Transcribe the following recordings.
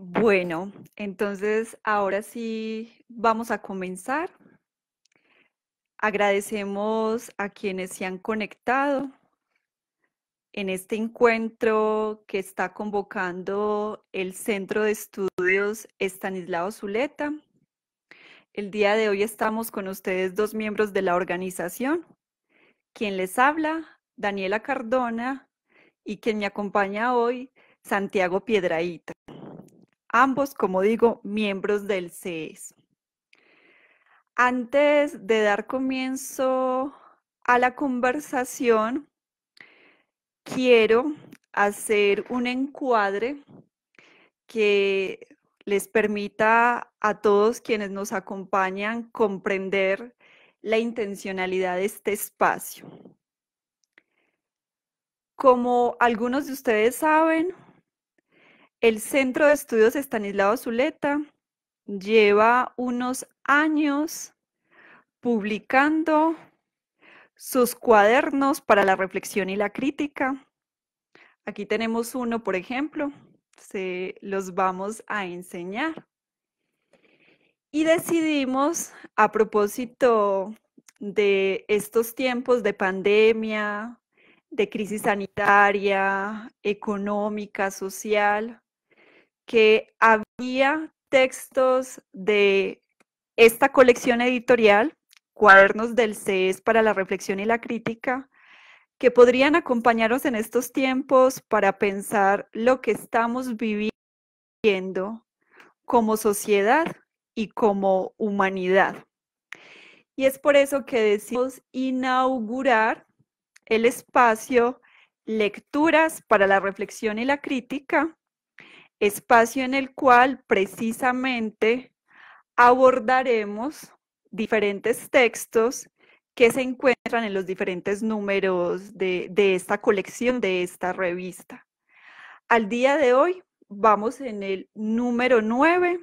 Bueno, entonces ahora sí vamos a comenzar. Agradecemos a quienes se han conectado en este encuentro que está convocando el Centro de Estudios Estanislao Zuleta. El día de hoy estamos con ustedes dos miembros de la organización. Quien les habla, Daniela Cardona, y quien me acompaña hoy, Santiago Piedrahíta. Ambos, como digo, miembros del CES. Antes de dar comienzo a la conversación, quiero hacer un encuadre que les permita a todos quienes nos acompañan comprender la intencionalidad de este espacio. Como algunos de ustedes saben, el Centro de Estudios Estanislao Zuleta lleva unos años publicando sus cuadernos para la reflexión y la crítica. Aquí tenemos uno, por ejemplo, se los vamos a enseñar. Y decidimos, a propósito de estos tiempos de pandemia, de crisis sanitaria, económica, social, que había textos de esta colección editorial, Cuadernos del CES para la reflexión y la crítica, que podrían acompañarnos en estos tiempos para pensar lo que estamos viviendo como sociedad y como humanidad. Y es por eso que decidimos inaugurar el espacio Lecturas para la reflexión y la crítica, espacio en el cual precisamente abordaremos diferentes textos que se encuentran en los diferentes números de esta colección, de esta revista. Al día de hoy vamos en el número 9.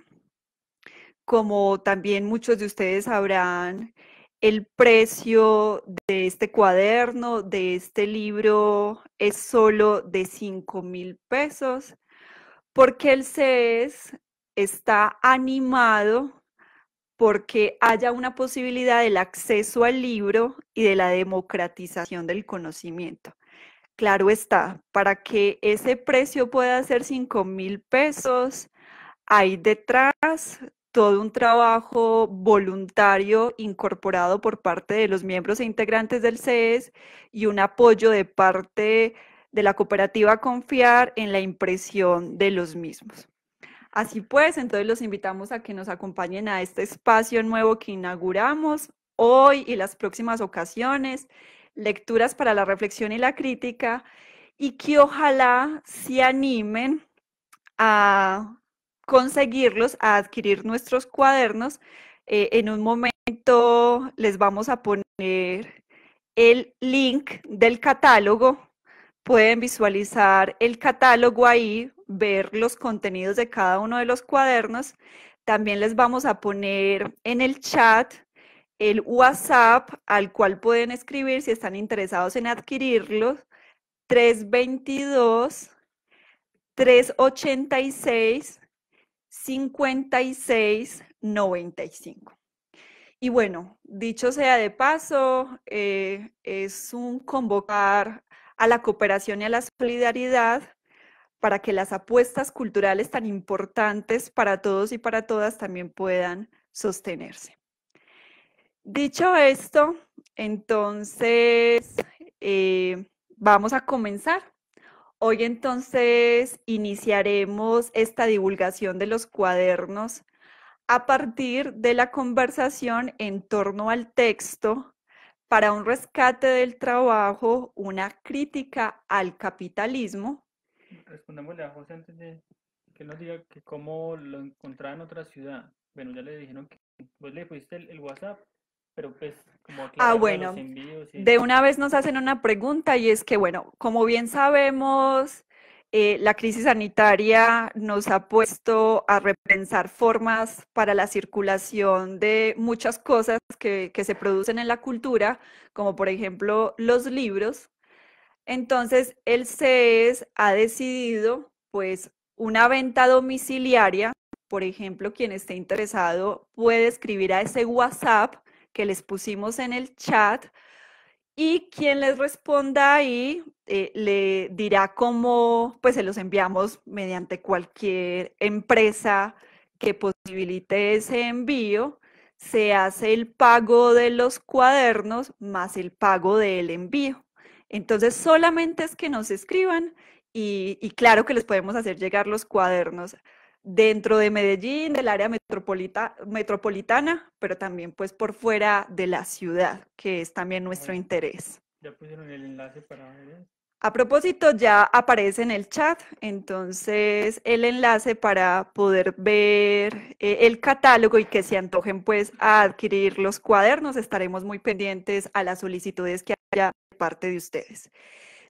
Como también muchos de ustedes sabrán, el precio de este cuaderno, de este libro, es solo de 5,000 pesos, porque el CES está animado porque haya una posibilidad del acceso al libro y de la democratización del conocimiento. Claro está, para que ese precio pueda ser 5,000 pesos, hay detrás todo un trabajo voluntario incorporado por parte de los miembros e integrantes del CES y un apoyo de parte de la cooperativa Confiar en la impresión de los mismos. Así pues, entonces los invitamos a que nos acompañen a este espacio nuevo que inauguramos hoy y las próximas ocasiones, lecturas para la reflexión y la crítica, y que ojalá se animen a conseguirlos, a adquirir nuestros cuadernos. En un momento les vamos a poner el link del catálogo. Pueden visualizar el catálogo ahí, ver los contenidos de cada uno de los cuadernos. También les vamos a poner en el chat el WhatsApp al cual pueden escribir si están interesados en adquirirlos, 322-386-5695. Y bueno, dicho sea de paso, es un convocar a la cooperación y a la solidaridad para que las apuestas culturales tan importantes para todos y para todas también puedan sostenerse. Dicho esto, entonces vamos a comenzar. Hoy entonces iniciaremos esta divulgación de los cuadernos a partir de la conversación en torno al texto para un rescate del trabajo, una crítica al capitalismo. Respondámosle a José antes de que él nos diga que cómo lo encontraba en otra ciudad. Bueno, ya le dijeron que vos le pusiste el WhatsApp, pero pues como aclarar lo de los Bueno, envíos y de eso. una vez nos hacen una pregunta y es que, bueno, como bien sabemos, la crisis sanitaria nos ha puesto a repensar formas para la circulación de muchas cosas que se producen en la cultura, como por ejemplo los libros. Entonces, el CES ha decidido, pues, una venta domiciliaria, por ejemplo, quien esté interesado puede escribir a ese WhatsApp que les pusimos en el chat y quien les responda ahí le dirá cómo, pues se los enviamos mediante cualquier empresa que posibilite ese envío. Se hace el pago de los cuadernos más el pago del envío. Entonces solamente es que nos escriban y claro que les podemos hacer llegar los cuadernos dentro de Medellín, del área metropolitana, pero también pues por fuera de la ciudad, que es también nuestro interés. Ya pusieron el enlace para ver. A propósito, ya aparece en el chat, entonces el enlace para poder ver el catálogo y que se antojen pues a adquirir los cuadernos. Estaremos muy pendientes a las solicitudes que haya de parte de ustedes.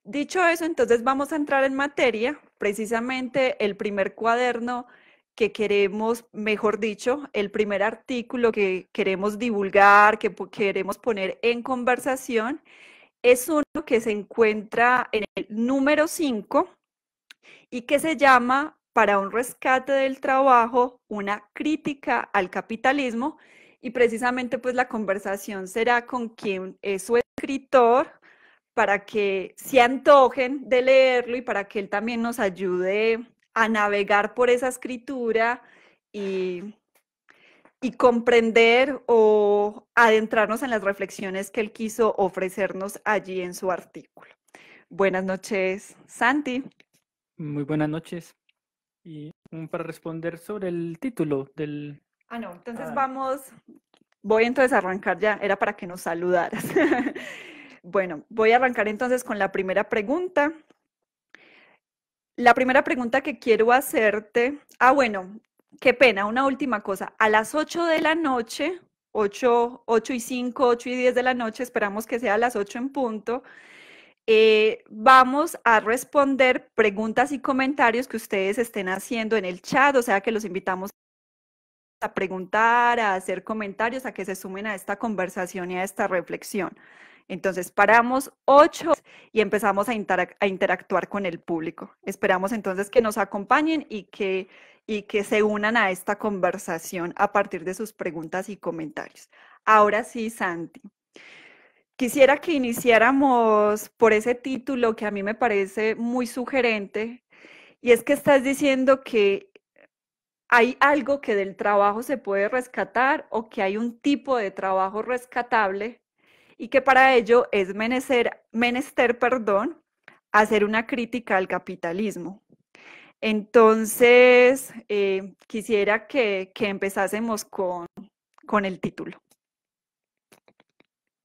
Dicho eso, entonces vamos a entrar en materia. Precisamente el primer cuaderno que queremos, mejor dicho, el primer artículo que queremos divulgar, que queremos poner en conversación, es uno que se encuentra en el número 5 y que se llama Para un rescate del trabajo, una crítica al capitalismo. Y precisamente pues la conversación será con quien es su escritor, para que se antojen de leerlo y para que él también nos ayude a navegar por esa escritura y, y comprender o adentrarnos en las reflexiones que él quiso ofrecernos allí en su artículo. Buenas noches, Santi. Muy buenas noches. Y para responder sobre el título del... No, entonces voy entonces a arrancar ya, era para que nos saludaras. Bueno, voy a arrancar entonces con la primera pregunta. La primera pregunta que quiero hacerte, bueno, qué pena, una última cosa. A las 8 de la noche, 8:05, 8:10 de la noche, esperamos que sea a las 8 en punto, vamos a responder preguntas y comentarios que ustedes estén haciendo en el chat, o sea que los invitamos a preguntar, a hacer comentarios, a que se sumen a esta conversación y a esta reflexión. Entonces paramos 8 y empezamos a interactuar con el público. Esperamos entonces que nos acompañen y que se unan a esta conversación a partir de sus preguntas y comentarios. Ahora sí, Santi. Quisiera que iniciáramos por ese título que a mí me parece muy sugerente, y es que estás diciendo que hay algo que del trabajo se puede rescatar o que hay un tipo de trabajo rescatable y que para ello es menester, hacer una crítica al capitalismo. Entonces, quisiera que empezásemos con el título.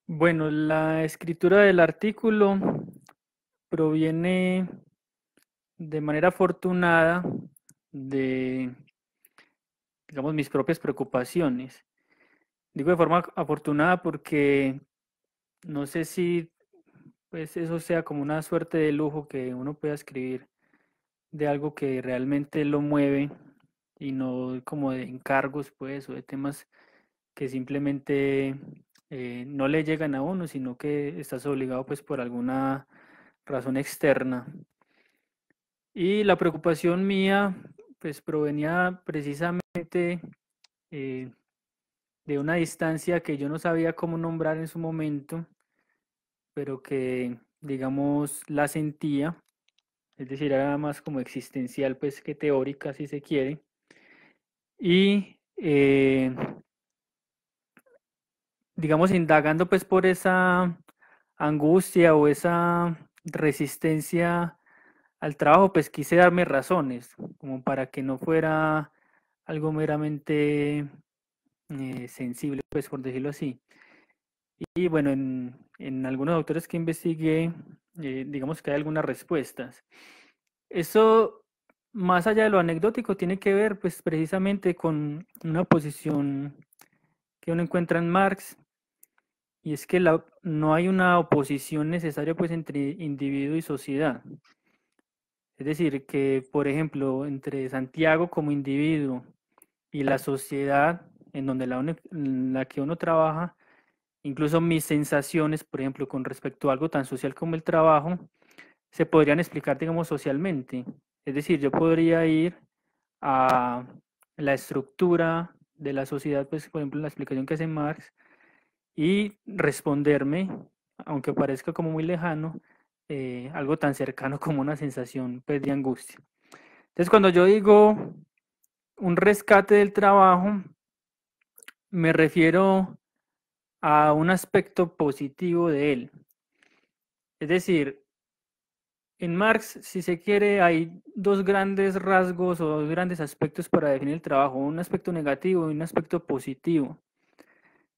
Bueno, la escritura del artículo proviene de manera afortunada de, digamos, mis propias preocupaciones. Digo de forma afortunada porque no sé si pues eso sea como una suerte de lujo que uno pueda escribir de algo que realmente lo mueve y no como de encargos pues o de temas que simplemente no le llegan a uno, sino que estás obligado pues por alguna razón externa. Y la preocupación mía pues provenía precisamente de una distancia que yo no sabía cómo nombrar en su momento, pero que digamos la sentía, es decir, era más como existencial pues que teórica si se quiere. Y digamos indagando pues por esa angustia o esa resistencia al trabajo, pues quise darme razones, como para que no fuera algo meramente sensible, pues por decirlo así. Y bueno, en algunos autores que investigué, digamos que hay algunas respuestas. Eso, más allá de lo anecdótico, tiene que ver pues precisamente con una posición que uno encuentra en Marx, y es que no hay una oposición necesaria pues entre individuo y sociedad. Es decir, que por ejemplo, entre Santiago como individuo y la sociedad en la que uno trabaja, incluso mis sensaciones, por ejemplo, con respecto a algo tan social como el trabajo, se podrían explicar, digamos, socialmente. Es decir, yo podría ir a la estructura de la sociedad, pues por ejemplo la explicación que hace Marx, y responderme, aunque parezca como muy lejano, algo tan cercano como una sensación pues, de angustia. Entonces cuando yo digo un rescate del trabajo, me refiero a un aspecto positivo de él. Es decir, en Marx, si se quiere, hay dos grandes rasgos o dos grandes aspectos para definir el trabajo, un aspecto negativo y un aspecto positivo.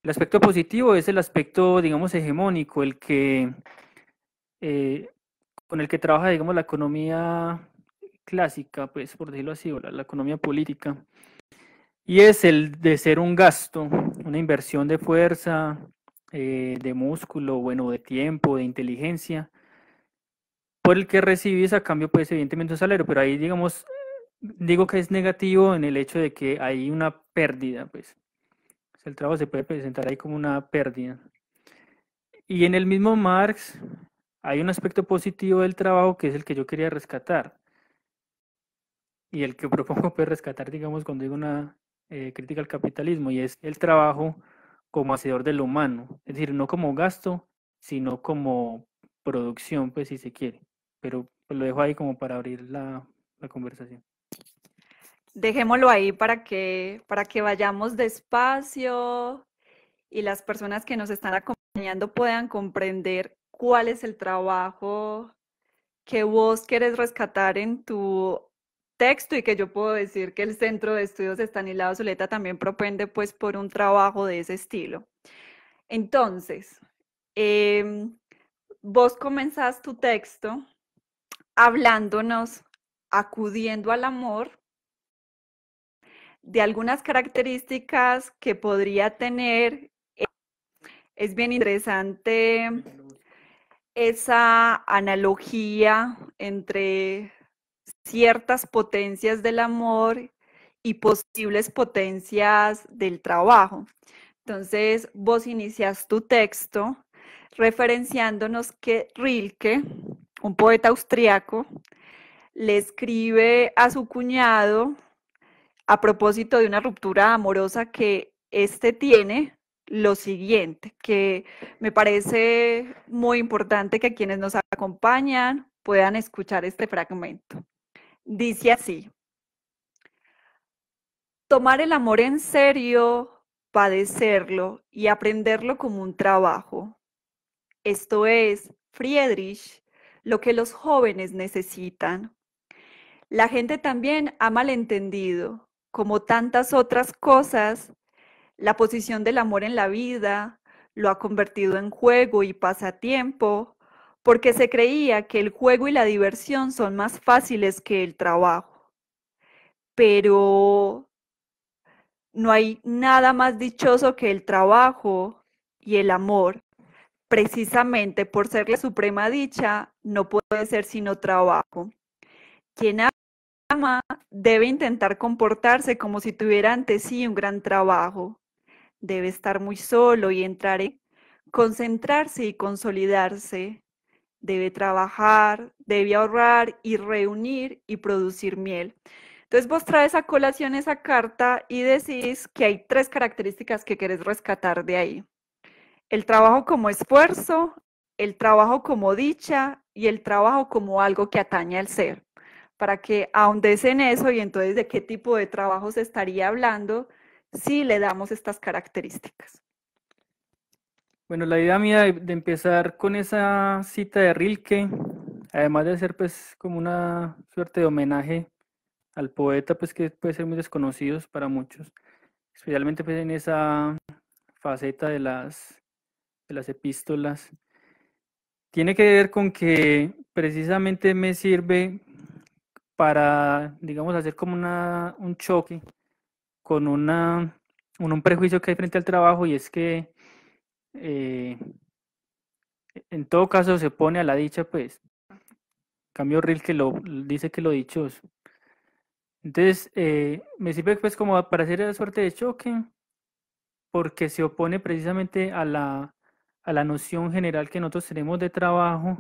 El aspecto positivo es el aspecto, digamos, hegemónico, el que eh, con el que trabaja, digamos, la economía clásica, pues por decirlo así, o la economía política, y es el de ser un gasto, una inversión de fuerza, de músculo, bueno, de tiempo, de inteligencia, por el que recibes a cambio, pues evidentemente un salario, pero ahí, digamos, digo que es negativo en el hecho de que hay una pérdida, pues el trabajo se puede presentar ahí como una pérdida. Y en el mismo Marx hay un aspecto positivo del trabajo que es el que yo quería rescatar y el que propongo pues rescatar, digamos, cuando digo una crítica al capitalismo, y es el trabajo como hacedor de lo humano, es decir, no como gasto, sino como producción, pues si se quiere. Pero pues, lo dejo ahí como para abrir la conversación. Dejémoslo ahí para que vayamos despacio y las personas que nos están acompañando puedan comprender cuál es el trabajo que vos querés rescatar en tu texto y que yo puedo decir que el Centro de Estudios Estanislao Zuleta también propende pues por un trabajo de ese estilo. Entonces, vos comenzás tu texto hablándonos, acudiendo al amor, de algunas características que podría tener. Es bien interesante esa analogía entre ciertas potencias del amor y posibles potencias del trabajo. Entonces, vos inicias tu texto referenciándonos que Rilke, un poeta austriaco, le escribe a su cuñado a propósito de una ruptura amorosa que éste tiene, lo siguiente, que me parece muy importante que quienes nos acompañan puedan escuchar este fragmento. Dice así: tomar el amor en serio, padecerlo y aprenderlo como un trabajo. Esto es, Friedrich, lo que los jóvenes necesitan. La gente también ha malentendido, como tantas otras cosas, la posición del amor en la vida, lo ha convertido en juego y pasatiempo, porque se creía que el juego y la diversión son más fáciles que el trabajo. Pero no hay nada más dichoso que el trabajo y el amor. Precisamente por ser la suprema dicha, no puede ser sino trabajo. Quien ama debe intentar comportarse como si tuviera ante sí un gran trabajo. Debe estar muy solo y entrar en concentrarse y consolidarse. Debe trabajar, debe ahorrar y reunir y producir miel. Entonces vos traes a colación esa carta y decís que hay tres características que querés rescatar de ahí. El trabajo como esfuerzo, el trabajo como dicha y el trabajo como algo que atañe al ser. Para que ahondes en eso y entonces de qué tipo de trabajo se estaría hablando si le damos estas características. Bueno, la idea mía de empezar con esa cita de Rilke, además de ser pues como una suerte de homenaje al poeta, pues que puede ser muy desconocido para muchos, especialmente pues en esa faceta de las epístolas, tiene que ver con que precisamente me sirve para, digamos, hacer como un choque con un prejuicio que hay frente al trabajo, y es que eh, en todo caso se opone a la dicha, pues. En cambio, Rilke dice que lo dichoso. Entonces, me sirve pues como para hacer esa suerte de choque, porque se opone precisamente a la noción general que nosotros tenemos de trabajo,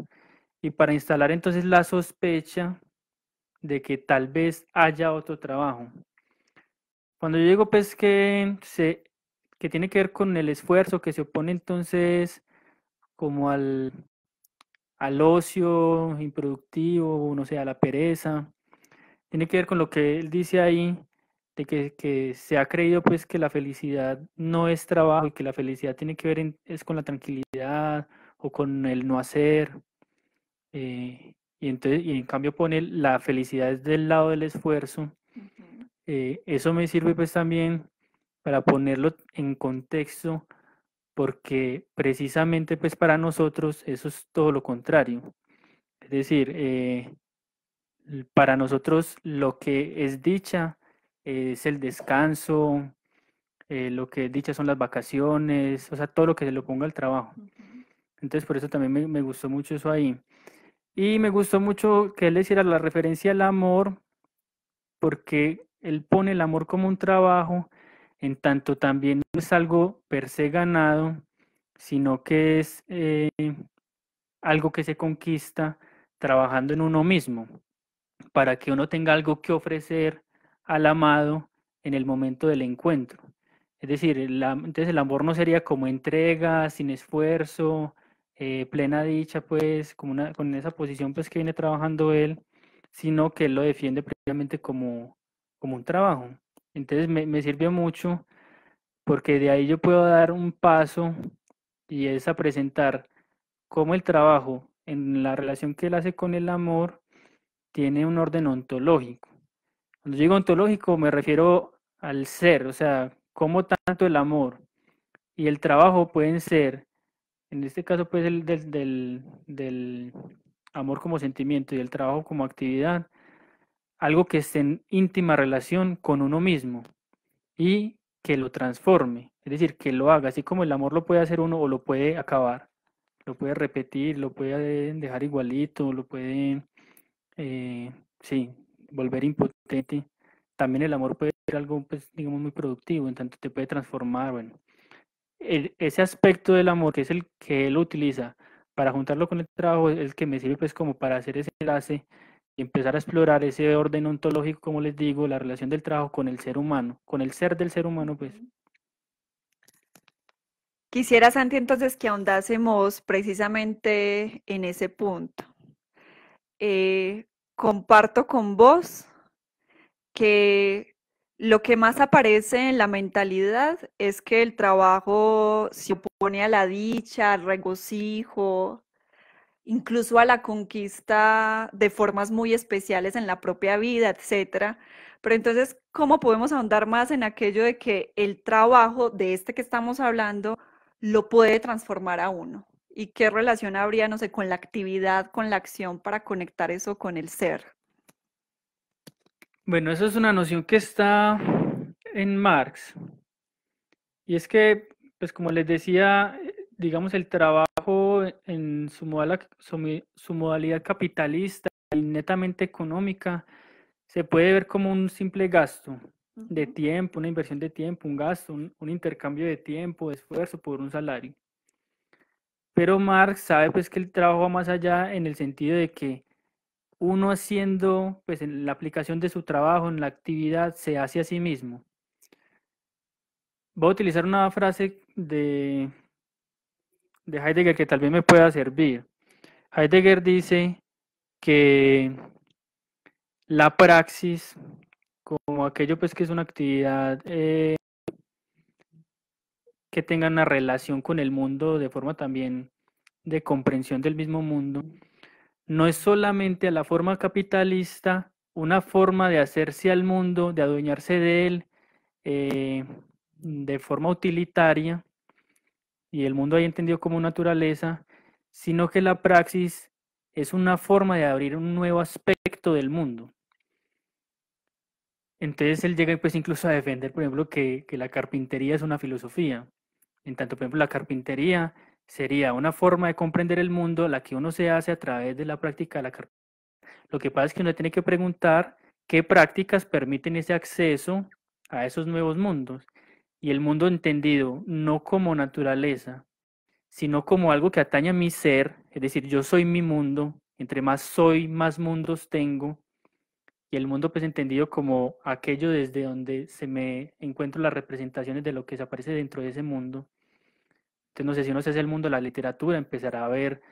y para instalar entonces la sospecha de que tal vez haya otro trabajo. Cuando yo digo pues que tiene que ver con el esfuerzo, que se opone entonces como al ocio improductivo, no sé, a la pereza, tiene que ver con lo que él dice ahí, de que se ha creído pues que la felicidad no es trabajo y que la felicidad tiene que ver es con la tranquilidad o con el no hacer. Y en cambio pone la felicidad es del lado del esfuerzo. Eso me sirve pues también para ponerlo en contexto, porque precisamente pues para nosotros eso es todo lo contrario. Es decir, para nosotros lo que es dicha es el descanso, lo que es dicha son las vacaciones, o sea, todo lo que se le ponga al trabajo. Entonces por eso también me gustó mucho eso ahí. Y me gustó mucho que él hiciera la referencia al amor, porque él pone el amor como un trabajo, en tanto también no es algo per se ganado, sino que es algo que se conquista trabajando en uno mismo, para que uno tenga algo que ofrecer al amado en el momento del encuentro. Es decir, entonces el amor no sería como entrega, sin esfuerzo, plena dicha, pues, con esa posición pues, que viene trabajando él, sino que él lo defiende precisamente como un trabajo. Entonces me sirvió mucho, porque de ahí yo puedo dar un paso, y es a presentar cómo el trabajo en la relación que él hace con el amor tiene un orden ontológico. Cuando digo ontológico me refiero al ser, o sea, cómo tanto el amor y el trabajo pueden ser, en este caso pues del amor como sentimiento y el trabajo como actividad, algo que esté en íntima relación con uno mismo y que lo transforme, es decir, que lo haga, así como el amor lo puede hacer uno o lo puede acabar, lo puede repetir, lo puede dejar igualito, lo puede, sí, volver impotente. También el amor puede ser algo, pues, digamos, muy productivo, en tanto te puede transformar. Bueno, ese aspecto del amor, que es el que él utiliza para juntarlo con el trabajo, es el que me sirve, pues, como para hacer ese enlace y empezar a explorar ese orden ontológico, como les digo, la relación del trabajo con el ser humano, con el ser del ser humano, pues. Quisiera, Santi, entonces que ahondásemos precisamente en ese punto. Comparto con vos que lo que más aparece en la mentalidad es que el trabajo se opone a la dicha, al regocijo, incluso a la conquista de formas muy especiales en la propia vida, etcétera. Pero entonces, ¿cómo podemos ahondar más en aquello de que el trabajo de este que estamos hablando lo puede transformar a uno? ¿Y qué relación habría, no sé, con la actividad, con la acción para conectar eso con el ser? Bueno, eso es una noción que está en Marx. Y es que, pues como les decía, digamos, el trabajo en su modalidad capitalista y netamente económica se puede ver como un simple gasto de tiempo, una inversión de tiempo, un gasto, un intercambio de tiempo, de esfuerzo por un salario. Pero Marx sabe pues que el trabajo va más allá, en el sentido de que uno haciendo, pues en la aplicación de su trabajo, en la actividad, se hace a sí mismo. Voy a utilizar una frase de Heidegger que tal vez me pueda servir. Heidegger dice que la praxis, como aquello pues que es una actividad que tenga una relación con el mundo de forma también de comprensión del mismo mundo, no es solamente a la forma capitalista una forma de hacerse al mundo, de adueñarse de él de forma utilitaria, y el mundo ahí entendido como naturaleza, sino que la praxis es una forma de abrir un nuevo aspecto del mundo. Entonces él llega pues incluso a defender, por ejemplo, que la carpintería es una filosofía. En tanto, por ejemplo, la carpintería sería una forma de comprender el mundo, la que uno se hace a través de la práctica de la carpintería. Lo que pasa es que uno tiene que preguntar qué prácticas permiten ese acceso a esos nuevos mundos. Y el mundo entendido no como naturaleza, sino como algo que atañe a mi ser, es decir, yo soy mi mundo, entre más soy, más mundos tengo, y el mundo pues entendido como aquello desde donde se me encuentro las representaciones de lo que se aparece dentro de ese mundo. Entonces, no sé, si uno se hace el mundo de la literatura, empezará a ver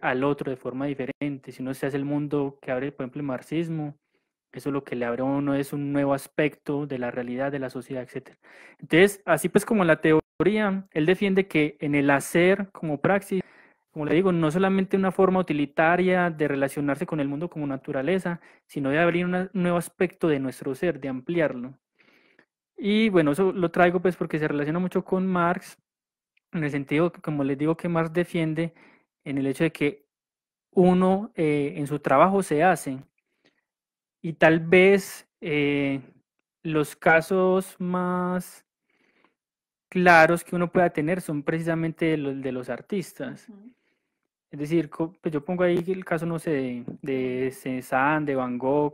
al otro de forma diferente. Si uno se hace el mundo que abre, por ejemplo, el marxismo, eso lo que le abre a uno es un nuevo aspecto de la realidad, de la sociedad, etcétera. Entonces, así pues como en la teoría, él defiende que en el hacer como praxis, como le digo, no solamente una forma utilitaria de relacionarse con el mundo como naturaleza, sino de abrir un nuevo aspecto de nuestro ser, de ampliarlo. Y bueno, eso lo traigo pues porque se relaciona mucho con Marx, en el sentido, como les digo, que Marx defiende en el hecho de que uno en su trabajo se hace y tal vez los casos más claros que uno pueda tener son precisamente los de los artistas. Es decir, pues yo pongo ahí el caso, no sé, de Cézanne, de Van Gogh.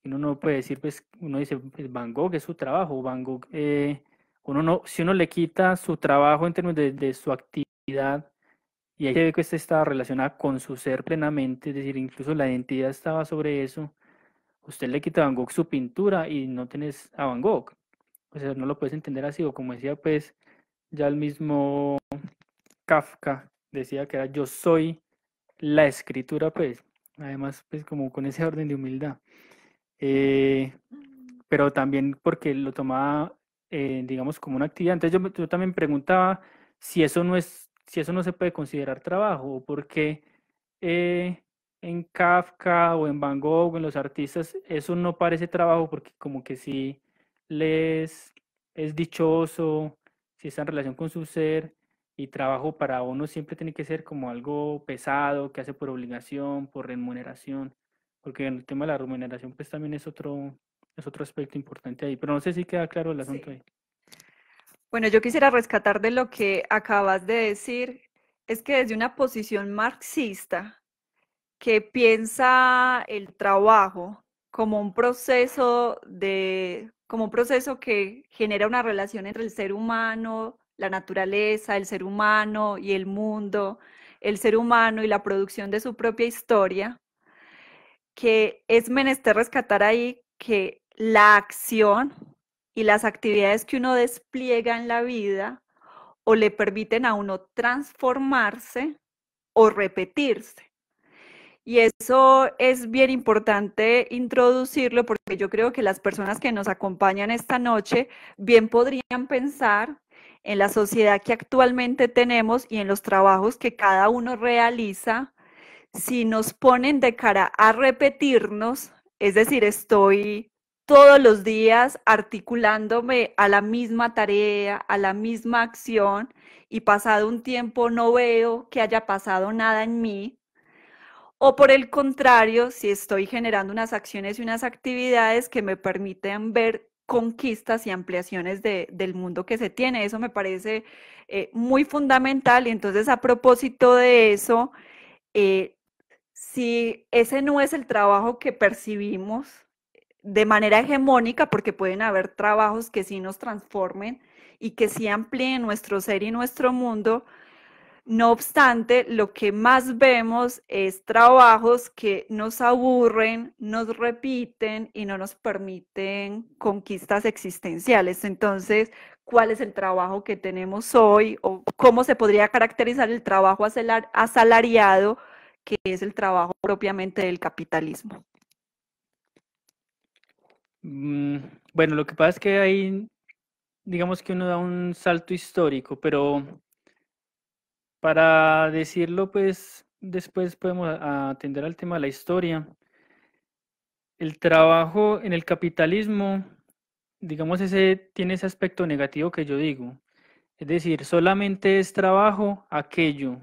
Y uno no puede decir, pues, uno dice, pues Van Gogh es su trabajo. Van Gogh, uno no, si uno le quita su trabajo en términos de su actividad, y ahí se ve que este estaba relacionada con su ser plenamente, es decir, incluso la identidad estaba sobre eso. Usted le quita a Van Gogh su pintura y no tenés a Van Gogh. O sea, no lo puedes entender así, o como decía, pues, ya el mismo Kafka decía que era yo soy la escritura, pues, además, pues, como con ese orden de humildad. Pero también porque lo tomaba, digamos, como una actividad. Entonces yo también preguntaba si eso no se puede considerar trabajo, o por qué en Kafka o en Van Gogh o en los artistas eso no parece trabajo, porque como que si les es dichoso, si está en relación con su ser, y trabajo para uno siempre tiene que ser como algo pesado, que hace por obligación, por remuneración, porque en el tema de la remuneración pues también es otro aspecto importante ahí, pero no sé si queda claro el asunto Sí. ahí. Bueno, yo quisiera rescatar de lo que acabas de decir, es que desde una posición marxista que piensa el trabajo como un proceso como un proceso que genera una relación entre el ser humano, la naturaleza, el ser humano y el mundo, el ser humano y la producción de su propia historia, que es menester rescatar ahí que la acción y las actividades que uno despliega en la vida o le permiten a uno transformarse o repetirse. Y eso es bien importante introducirlo porque yo creo que las personas que nos acompañan esta noche bien podrían pensar en la sociedad que actualmente tenemos y en los trabajos que cada uno realiza, si nos ponen de cara a repetirnos, es decir, estoy todos los días articulándome a la misma tarea, a la misma acción, y pasado un tiempo no veo que haya pasado nada en mí, o por el contrario, si estoy generando unas acciones y unas actividades que me permiten ver conquistas y ampliaciones del mundo que se tiene. Eso me parece muy fundamental, y entonces a propósito de eso, eh, si ese no es el trabajo que percibimos de manera hegemónica, porque pueden haber trabajos que sí nos transformen y que sí amplíen nuestro ser y nuestro mundo. No obstante, lo que más vemos es trabajos que nos aburren, nos repiten y no nos permiten conquistas existenciales. Entonces, ¿cuál es el trabajo que tenemos hoy, o cómo se podría caracterizar el trabajo asalariado, que es el trabajo propiamente del capitalismo? Bueno, lo que pasa es que ahí, digamos que uno da un salto histórico, pero para decirlo, pues después podemos atender al tema de la historia. El trabajo en el capitalismo, digamos, ese tiene ese aspecto negativo que yo digo. Es decir, solamente es trabajo aquella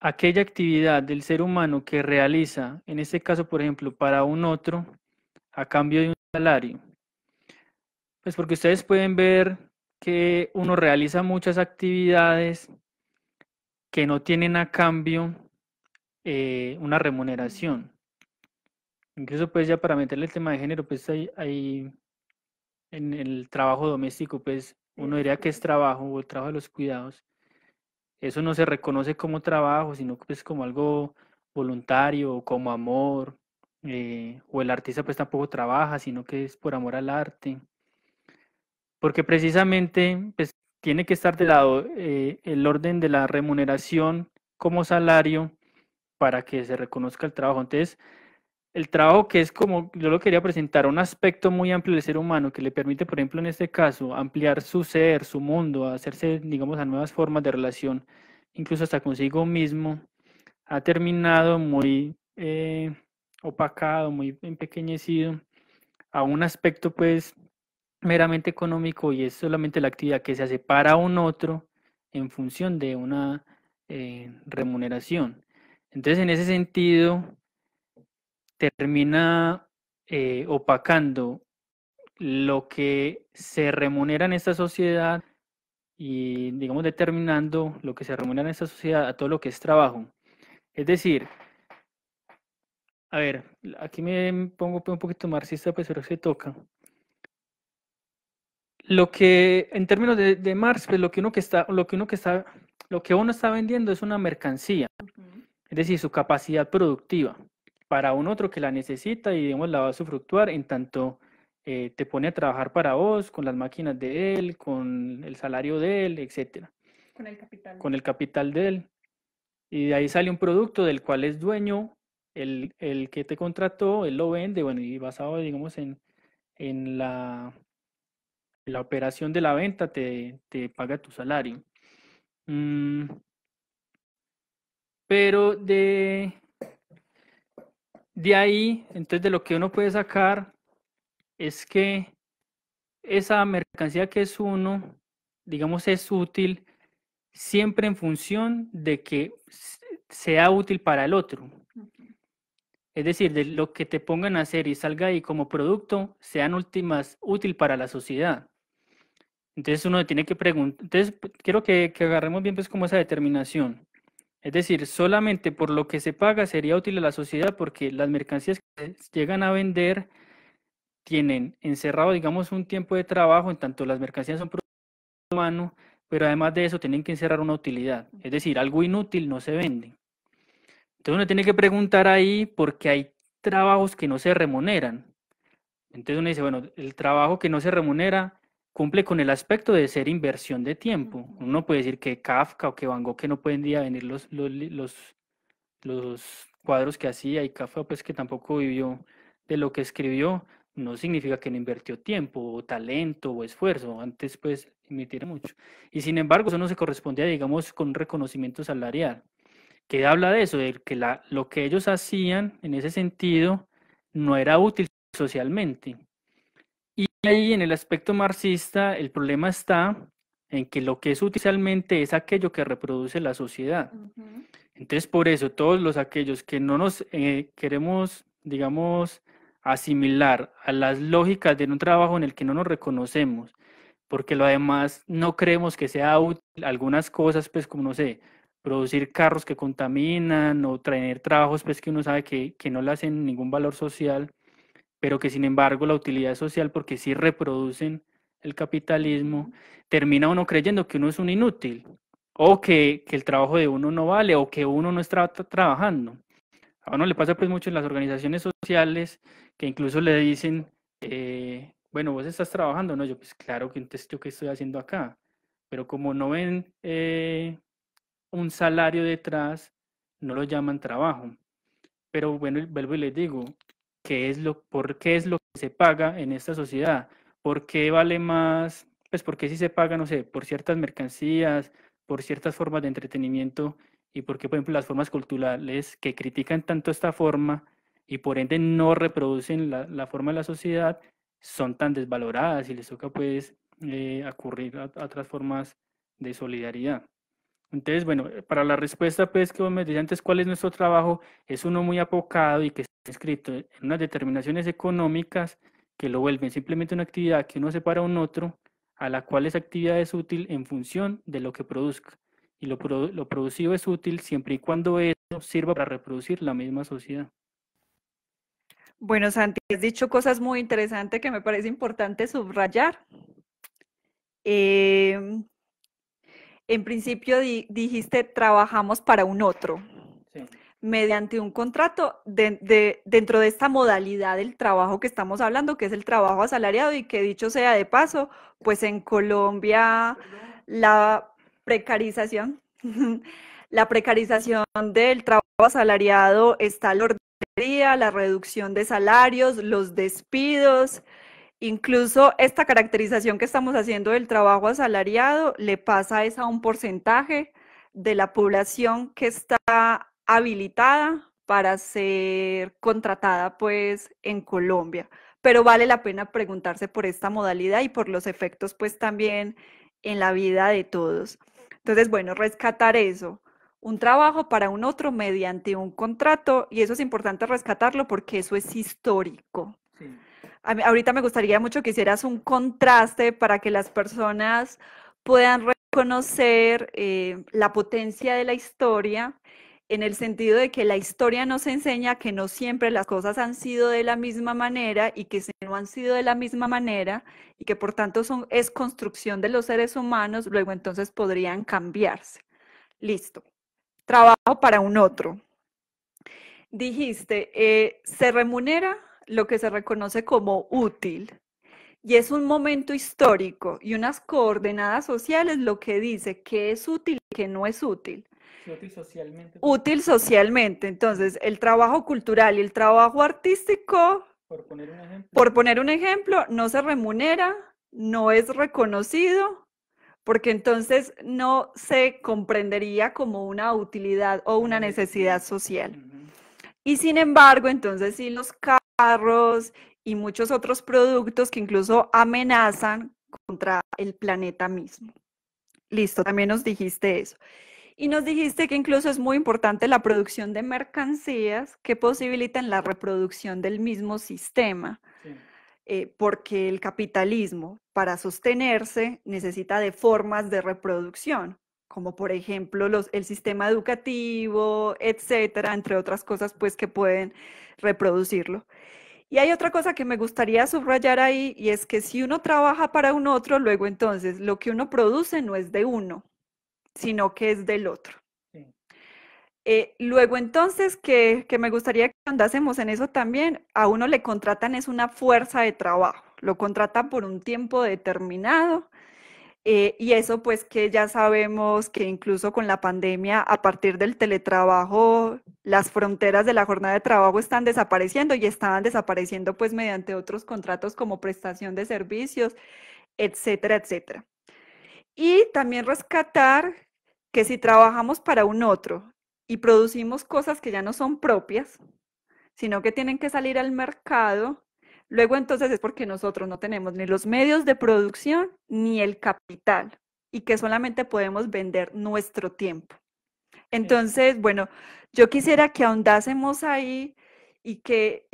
actividad del ser humano que realiza, en este caso, por ejemplo, para un otro, a cambio de un salario. Pues porque ustedes pueden ver que uno realiza muchas actividades que no tienen a cambio una remuneración. Incluso pues ya para meterle el tema de género, pues hay en el trabajo doméstico, pues uno diría que es trabajo, o el trabajo de los cuidados. Eso no se reconoce como trabajo, sino que es como algo voluntario, como amor, o el artista pues tampoco trabaja, sino que es por amor al arte, porque precisamente pues tiene que estar de lado el orden de la remuneración como salario para que se reconozca el trabajo. Entonces, el trabajo que es como, yo lo quería presentar, un aspecto muy amplio del ser humano que le permite, por ejemplo, en este caso, ampliar su ser, su mundo, hacerse, digamos, a nuevas formas de relación, incluso hasta consigo mismo, ha terminado muy opacado, muy empequeñecido a un aspecto, pues, meramente económico y es solamente la actividad que se hace para un otro en función de una remuneración. Entonces, en ese sentido, termina opacando lo que se remunera en esta sociedad y, digamos, determinando lo que se remunera en esta sociedad a todo lo que es trabajo. Es decir, a ver, aquí me pongo un poquito marxista, pues pero se toca. Lo que, en términos de Marx, pues lo que uno está vendiendo es una mercancía, es decir, su capacidad productiva para un otro que la necesita y digamos la va a usufructuar en tanto te pone a trabajar para vos, con las máquinas de él, con el salario de él, etcétera, Con el capital. con el capital de él. Y de ahí sale un producto del cual es dueño el que te contrató, él lo vende, bueno, y basado, digamos, en la operación de la venta te paga tu salario. Pero de ahí, entonces de lo que uno puede sacar es que esa mercancía que es uno, digamos, es útil siempre en función de que sea útil para el otro. Es decir, de lo que te pongan a hacer y salga ahí como producto, sean últimas útil para la sociedad. Entonces uno tiene que preguntar, entonces quiero que agarremos bien pues como esa determinación. Es decir, solamente por lo que se paga sería útil a la sociedad porque las mercancías que se llegan a vender tienen encerrado, digamos, un tiempo de trabajo, en tanto las mercancías son producto humano, pero además de eso tienen que encerrar una utilidad. Es decir, algo inútil no se vende. Entonces uno tiene que preguntar ahí porque hay trabajos que no se remuneran. Entonces uno dice, bueno, el trabajo que no se remunera cumple con el aspecto de ser inversión de tiempo. Uno puede decir que Kafka o que Van Gogh que no pueden día venir los cuadros que hacía y Kafka pues que tampoco vivió de lo que escribió, no significa que no invirtió tiempo o talento o esfuerzo, antes pues invirtiera mucho. Y sin embargo eso no se correspondía digamos con un reconocimiento salarial, que habla de eso, de que lo que ellos hacían en ese sentido no era útil socialmente. Y ahí en el aspecto marxista el problema está en que lo que es útil socialmente es aquello que reproduce la sociedad. Entonces, por eso, todos los aquellos que no nos queremos, digamos, asimilar a las lógicas de un trabajo en el que no nos reconocemos, porque lo demás no creemos que sea útil, algunas cosas, pues, como no sé, producir carros que contaminan o traer trabajos, pues, que uno sabe que no le hacen ningún valor social, pero que sin embargo la utilidad social, porque sí reproducen el capitalismo, termina uno creyendo que uno es un inútil o que el trabajo de uno no vale o que uno no está trabajando. A uno le pasa pues mucho en las organizaciones sociales que incluso le dicen, bueno, vos estás trabajando, ¿no? Yo pues claro que entonces yo qué estoy haciendo acá, pero como no ven un salario detrás, no lo llaman trabajo. Pero bueno, vuelvo y les digo, ¿por qué es lo que se paga en esta sociedad? ¿Por qué vale más? Pues porque si se paga, no sé, por ciertas mercancías, por ciertas formas de entretenimiento y por qué, por ejemplo, las formas culturales que critican tanto esta forma y por ende no reproducen la forma de la sociedad son tan desvaloradas y les toca pues acudir a otras formas de solidaridad. Entonces, bueno, para la respuesta, pues, que vos me decías antes, ¿cuál es nuestro trabajo? Es uno muy apocado y que está escrito en unas determinaciones económicas que lo vuelven simplemente una actividad que uno separa a un otro, a la cual esa actividad es útil en función de lo que produzca. Y lo producido es útil siempre y cuando eso sirva para reproducir la misma sociedad. Bueno, Santi, has dicho cosas muy interesantes que me parece importante subrayar. Em, en principio dijiste trabajamos para un otro. Sí. mediante un contrato dentro de esta modalidad del trabajo que estamos hablando, que es el trabajo asalariado y que dicho sea de paso, pues en Colombia la precarización, la precarización del trabajo asalariado está al orden del día, la reducción de salarios, los despidos. Incluso esta caracterización que estamos haciendo del trabajo asalariado le pasa es a un porcentaje de la población que está habilitada para ser contratada pues en Colombia. Pero vale la pena preguntarse por esta modalidad y por los efectos pues también en la vida de todos. Entonces, bueno, rescatar eso, un trabajo para un otro mediante un contrato, y eso es importante rescatarlo porque eso es histórico. Sí. Ahorita me gustaría mucho que hicieras un contraste para que las personas puedan reconocer la potencia de la historia, en el sentido de que la historia nos enseña que no siempre las cosas han sido de la misma manera, y que si no han sido de la misma manera y que por tanto es construcción de los seres humanos, luego entonces podrían cambiarse. Listo. Trabajo para un otro. Dijiste, se remunera lo que se reconoce como útil, y es un momento histórico y unas coordenadas sociales lo que dice que es útil y que no es útil. Útil socialmente. Útil socialmente. Entonces, el trabajo cultural y el trabajo artístico, por poner un ejemplo, no se remunera, no es reconocido, porque entonces no se comprendería como una utilidad o una necesidad social. Y sin embargo, entonces sí, los carros y muchos otros productos que incluso amenazan contra el planeta mismo. Listo, también nos dijiste eso. Y nos dijiste que incluso es muy importante la producción de mercancías que posibilitan la reproducción del mismo sistema. Sí. Porque el capitalismo, para sostenerse, necesita de formas de reproducción, como por ejemplo el sistema educativo, etcétera, entre otras cosas pues que pueden reproducirlo. Y hay otra cosa que me gustaría subrayar ahí, y es que si uno trabaja para un otro, luego entonces lo que uno produce no es de uno, sino que es del otro. Sí. Luego entonces, que me gustaría que andásemos en eso también, a uno le contratan es una fuerza de trabajo, lo contratan por un tiempo determinado, y eso pues que ya sabemos que incluso con la pandemia, a partir del teletrabajo, las fronteras de la jornada de trabajo están desapareciendo, y estaban desapareciendo pues mediante otros contratos como prestación de servicios, etcétera, etcétera. Y también rescatar que si trabajamos para un otro y producimos cosas que ya no son propias, sino que tienen que salir al mercado, luego entonces es porque nosotros no tenemos ni los medios de producción ni el capital, y que solamente podemos vender nuestro tiempo. Entonces, bueno, yo quisiera que ahondásemos ahí y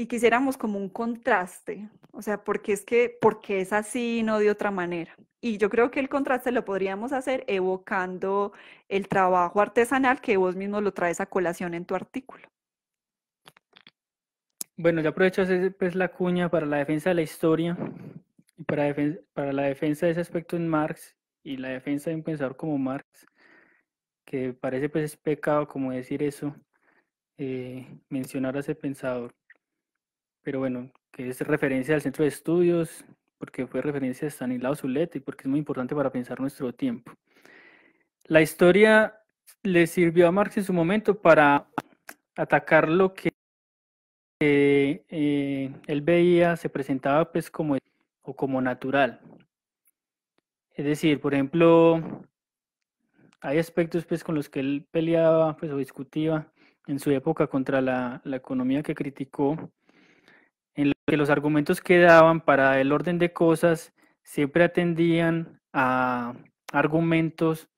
quisiéramos como un contraste, o sea, porque es así, no de otra manera. Y yo creo que el contraste lo podríamos hacer evocando el trabajo artesanal que vos mismo lo traes a colación en tu artículo. Bueno, yo aprovecho pues la cuña para la defensa de la historia y para la defensa de ese aspecto en Marx y la defensa de un pensador como Marx, que parece pues es pecado como decir eso, mencionar a ese pensador, pero bueno, que es referencia al centro de estudios, porque fue referencia de Stanislao Zuleta y porque es muy importante para pensar nuestro tiempo. La historia le sirvió a Marx en su momento para atacar lo que él veía, se presentaba pues como natural. Es decir, por ejemplo, hay aspectos pues con los que él peleaba pues o discutía en su época contra la economía que criticó, en lo que los argumentos que daban para el orden de cosas siempre atendían a argumentos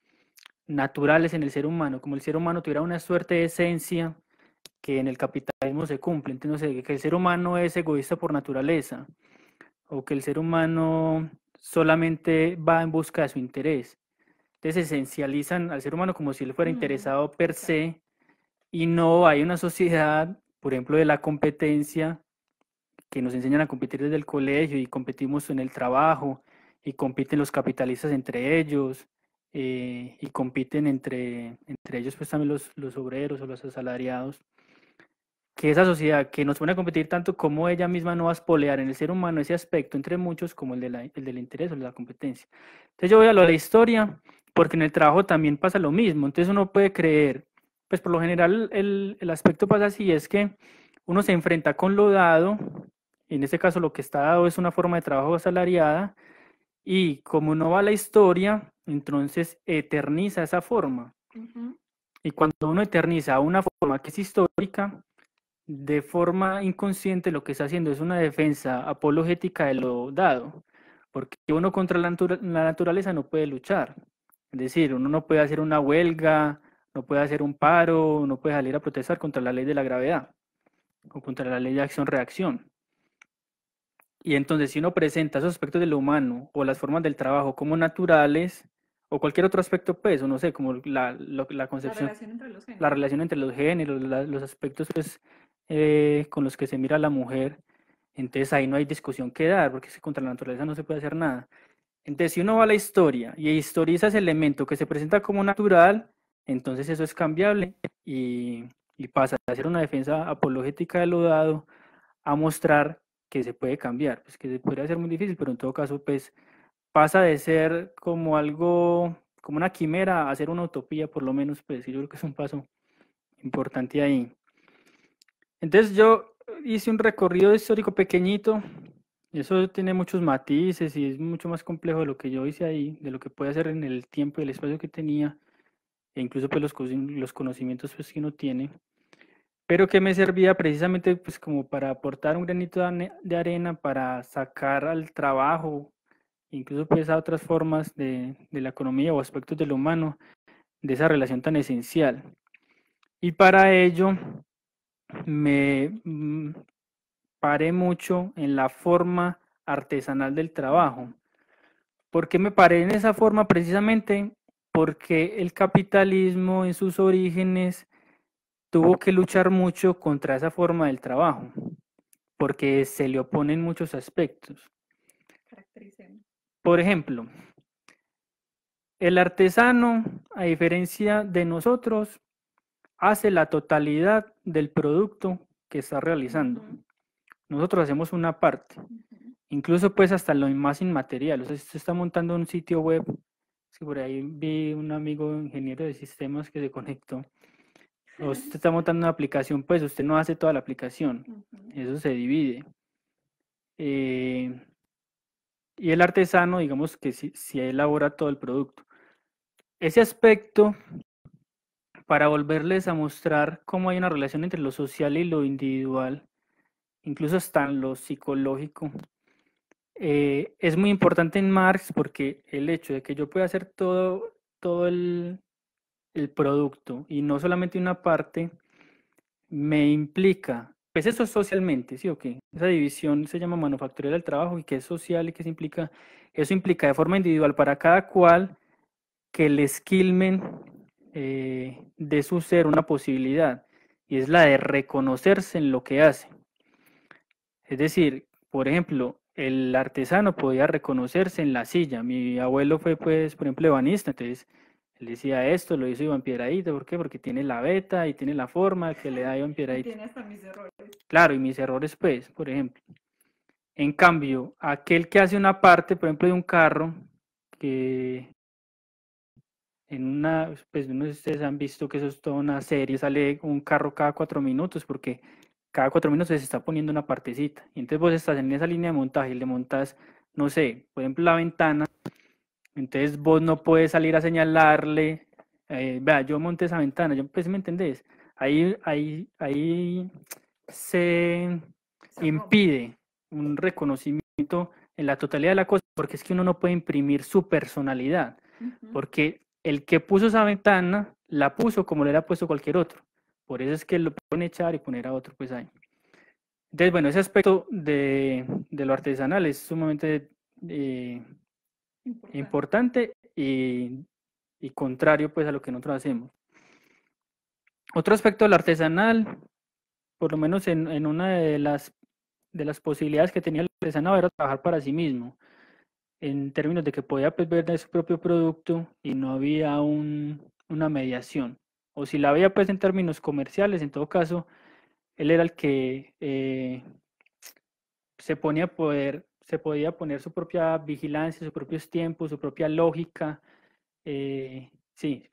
naturales en el ser humano, como el ser humano tuviera una suerte de esencia que en el capitalismo se cumple. Entonces, que el ser humano es egoísta por naturaleza, o que el ser humano solamente va en busca de su interés. Entonces esencializan al ser humano como si él fuera interesado per se, y no hay una sociedad, por ejemplo, de la competencia, que nos enseñan a competir desde el colegio y competimos en el trabajo, y compiten los capitalistas entre ellos, y compiten entre ellos pues también los obreros o los asalariados. que esa sociedad que nos pone a competir tanto como ella misma no va a espolear en el ser humano ese aspecto entre muchos como el del interés o de la competencia. Entonces yo voy a lo de la historia porque en el trabajo también pasa lo mismo. Entonces uno puede creer, pues por lo general el aspecto pasa así, es que uno se enfrenta con lo dado, y en este caso lo que está dado es una forma de trabajo asalariada, y como no va a la historia, entonces eterniza esa forma. Y cuando uno eterniza una forma que es histórica, de forma inconsciente lo que está haciendo es una defensa apologética de lo dado, porque uno contra la naturaleza no puede luchar. Es decir, uno no puede hacer una huelga, no puede hacer un paro, no puede salir a protestar contra la ley de la gravedad o contra la ley de acción-reacción. Y entonces, si uno presenta esos aspectos de lo humano o las formas del trabajo como naturales, o cualquier otro aspecto, pues, o no sé, como la concepción, la relación entre los géneros, los aspectos pues, con los que se mira a la mujer, entonces ahí no hay discusión que dar, porque es que contra la naturaleza no se puede hacer nada. Entonces, si uno va a la historia y historiza ese elemento que se presenta como natural, entonces eso es cambiable y pasa a ser una defensa apologética de lo dado a mostrar que se puede cambiar, pues que se podría hacer muy difícil, pero en todo caso, pues pasa de ser como algo, como una quimera a ser una utopía, por lo menos, pues yo creo que es un paso importante ahí. Entonces yo hice un recorrido histórico pequeñito, y eso tiene muchos matices y es mucho más complejo de lo que yo hice ahí, de lo que puede hacer en el tiempo y el espacio que tenía, e incluso pues los conocimientos pues, que uno tiene, pero que me servía precisamente pues como para aportar un granito de arena para sacar al trabajo, incluso pues a otras formas de la economía o aspectos de lo humano, de esa relación tan esencial. Y para ello me paré mucho en la forma artesanal del trabajo. ¿Por qué me paré en esa forma? Precisamente porque el capitalismo en sus orígenes tuvo que luchar mucho contra esa forma del trabajo, porque se le oponen muchos aspectos. Por ejemplo, el artesano, a diferencia de nosotros, hace la totalidad del producto que está realizando. Nosotros hacemos una parte, incluso pues hasta lo más inmaterial. O sea, si usted está montando un sitio web, si por ahí vi un amigo ingeniero de sistemas que se conectó, o usted está montando una aplicación, pues usted no hace toda la aplicación, eso se divide. Y el artesano, digamos que sí elabora todo el producto. Ese aspecto, para volverles a mostrar cómo hay una relación entre lo social y lo individual, incluso hasta en lo psicológico, es muy importante en Marx porque el hecho de que yo pueda hacer todo el producto y no solamente una parte, me implica, pues eso es socialmente, ¿sí o qué? Esa división se llama manufactura del trabajo y que es social y que implica, eso implica de forma individual para cada cual que le esquilmen de su ser una posibilidad y es la de reconocerse en lo que hace. Es decir, por ejemplo, el artesano podía reconocerse en la silla. Mi abuelo fue, pues, por ejemplo, ebanista, entonces él decía esto, lo hizo Iván Piedradito, ¿por qué? Porque tiene la veta y tiene la forma que le da Iván Piedradito. Tiene hasta mis errores. Claro, y mis errores, pues, por ejemplo. En cambio, aquel que hace una parte, por ejemplo, de un carro, que en una, pues no sé si ustedes han visto que eso es toda una serie, sale un carro cada 4 minutos, porque cada 4 minutos se está poniendo una partecita. Y entonces vos estás en esa línea de montaje y le montas, no sé, por ejemplo, la ventana, entonces vos no puedes salir a señalarle, vea, yo monté esa ventana, yo, pues me entendés, ahí se impide un reconocimiento en la totalidad de la cosa, porque es que uno no puede imprimir su personalidad, porque el que puso esa ventana la puso como le hubiera puesto cualquier otro. Por eso es que lo pueden echar y poner a otro, pues ahí. Entonces, bueno, ese aspecto de lo artesanal es sumamente importante y contrario, pues, a lo que nosotros hacemos. Otro aspecto del artesanal, por lo menos en una de las posibilidades que tenía el artesano era trabajar para sí mismo, en términos de que podía pues, vender su propio producto y no había una mediación. O si la había pues en términos comerciales, en todo caso, él era el que se podía poner su propia vigilancia, sus propios tiempos, su propia lógica. Sí,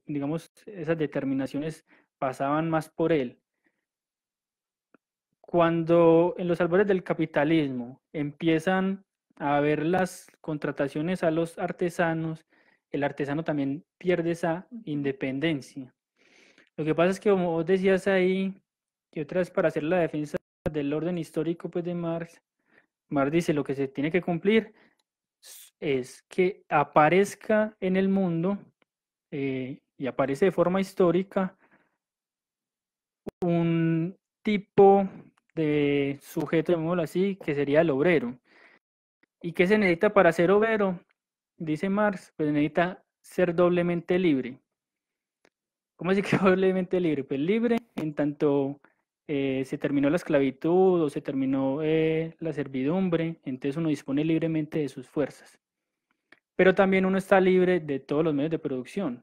digamos, esas determinaciones pasaban más por él. Cuando en los albores del capitalismo empiezan a haber las contrataciones a los artesanos, el artesano también pierde esa independencia. Lo que pasa es que, como vos decías ahí, que otra vez para hacer la defensa del orden histórico pues, de Marx, Marx dice lo que se tiene que cumplir es que aparezca en el mundo y aparece de forma histórica un tipo de sujeto, llamémoslo así, que sería el obrero. ¿Y qué se necesita para ser obrero? Dice Marx, pues necesita ser doblemente libre. ¿Cómo así que doblemente libre? Pues libre en tanto se terminó la esclavitud o se terminó la servidumbre, entonces uno dispone libremente de sus fuerzas. Pero también uno está libre de todos los medios de producción,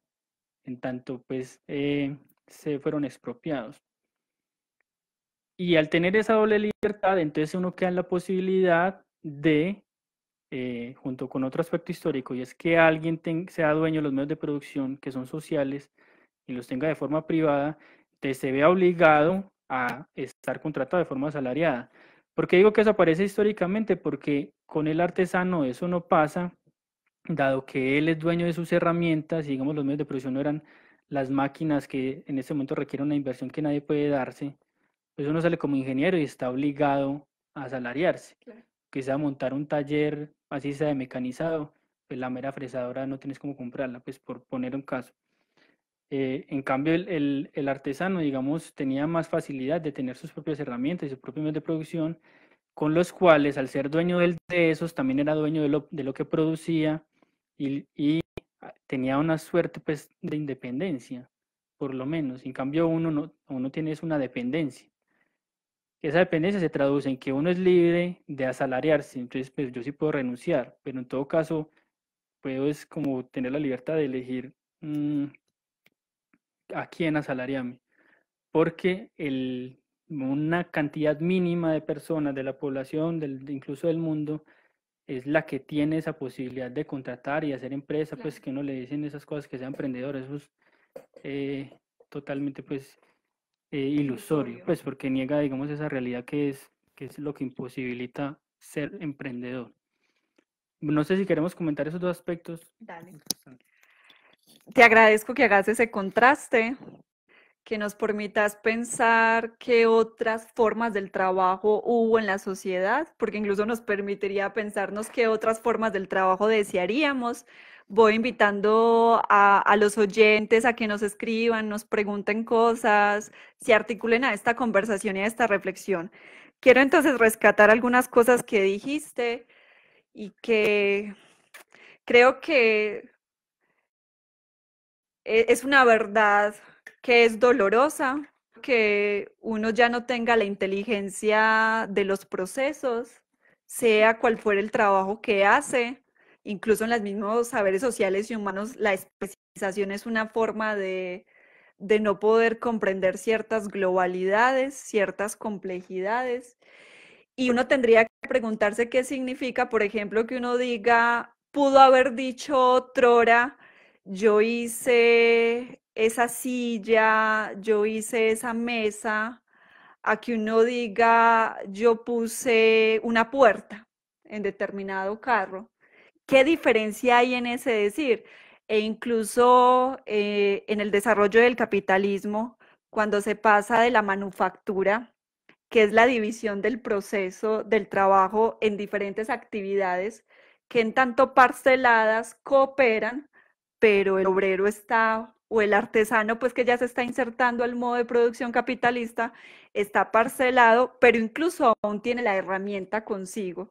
en tanto pues se fueron expropiados. Y al tener esa doble libertad, entonces uno queda en la posibilidad de, junto con otro aspecto histórico, y es que alguien sea dueño de los medios de producción que son sociales y los tenga de forma privada, entonces se ve obligado a estar contratado de forma asalariada. ¿Por qué digo que eso aparece históricamente? Porque con el artesano eso no pasa, dado que él es dueño de sus herramientas, y digamos los medios de producción no eran las máquinas que en este momento requieren una inversión que nadie puede darse, pues uno sale como ingeniero y está obligado a asalariarse. Claro. Que sea montar un taller, así sea de mecanizado, pues la mera fresadora no tienes cómo comprarla, pues por poner un caso. En cambio, el artesano, digamos, tenía más facilidad de tener sus propias herramientas y sus propios medios de producción, con los cuales, al ser dueño de esos, también era dueño de lo que producía y tenía una suerte pues, de independencia, por lo menos. En cambio, uno tiene una dependencia. Esa dependencia se traduce en que uno es libre de asalariarse, entonces pues yo sí puedo renunciar, pero en todo caso puedo es como tener la libertad de elegir a quién asalariarme, porque una cantidad mínima de personas de la población, incluso del mundo, es la que tiene esa posibilidad de contratar y hacer empresa, claro. Pues que uno le dicen esas cosas que sea emprendedor, eso es totalmente pues ilusorio, pues porque niega, digamos, esa realidad que es lo que imposibilita ser emprendedor. No sé si queremos comentar esos dos aspectos. Dale. Te agradezco que hagas ese contraste, que nos permitas pensar qué otras formas del trabajo hubo en la sociedad, porque incluso nos permitiría pensarnos qué otras formas del trabajo desearíamos. Voy invitando a los oyentes a que nos escriban, nos pregunten cosas, se articulen a esta conversación y a esta reflexión. Quiero entonces rescatar algunas cosas que dijiste y que creo que es una verdad que es dolorosa, que uno ya no tenga la inteligencia de los procesos, sea cual fuera el trabajo que hace, incluso en los mismos saberes sociales y humanos, la especialización es una forma de no poder comprender ciertas globalidades, ciertas complejidades. Y uno tendría que preguntarse qué significa, por ejemplo, que uno diga, pudo haber dicho otrora, yo hice esa silla, yo hice esa mesa, a que uno diga, yo puse una puerta en determinado carro. ¿Qué diferencia hay en ese decir? E incluso en el desarrollo del capitalismo, cuando se pasa de la manufactura, que es la división del proceso del trabajo en diferentes actividades que en tanto parceladas cooperan, pero el obrero está, o el artesano, pues que ya se está insertando al modo de producción capitalista, está parcelado, pero incluso aún tiene la herramienta consigo.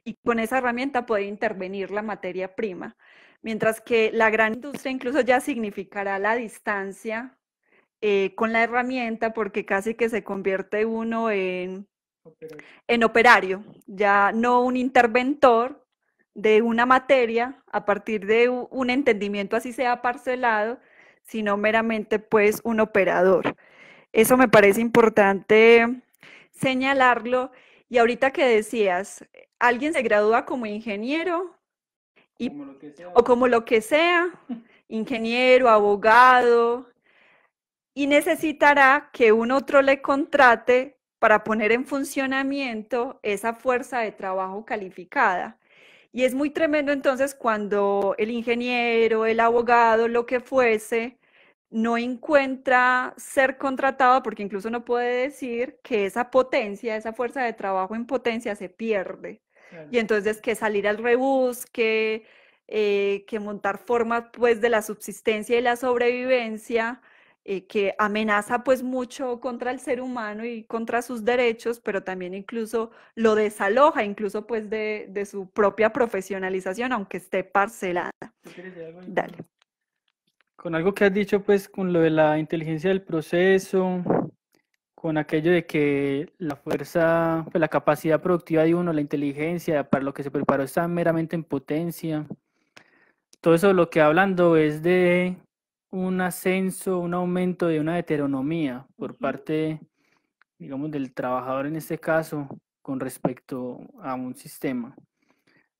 Y con esa herramienta puede intervenir la materia prima. Mientras que la gran industria incluso ya significará la distancia con la herramienta, porque casi que se convierte uno en operario, ya no un interventor de una materia a partir de un entendimiento así sea parcelado, sino meramente pues un operador. Eso me parece importante señalarlo. Y ahorita que decías, alguien se gradúa como ingeniero y, Como lo que sea, o como lo que sea, ingeniero, abogado, y necesitará que un otro le contrate para poner en funcionamiento esa fuerza de trabajo calificada. Y es muy tremendo entonces cuando el ingeniero, el abogado, lo que fuese, no encuentra ser contratado, porque incluso no puede decir que esa potencia, esa fuerza de trabajo en potencia se pierde. claro. Y entonces que salir al rebusque, que montar formas pues de la subsistencia y la sobrevivencia, que amenaza pues mucho contra el ser humano y contra sus derechos, pero también incluso lo desaloja, incluso pues de su propia profesionalización, aunque esté parcelada. ¿Tú quieres decir algo ahí Dale. con algo que has dicho, pues, con lo de la inteligencia del proceso, con aquello de que la fuerza, pues, la capacidad productiva de uno, la inteligencia, para lo que se preparó está meramente en potencia? Todo eso lo que hablando es de un ascenso, un aumento de una heteronomía por parte, digamos, del trabajador en este caso, con respecto a un sistema.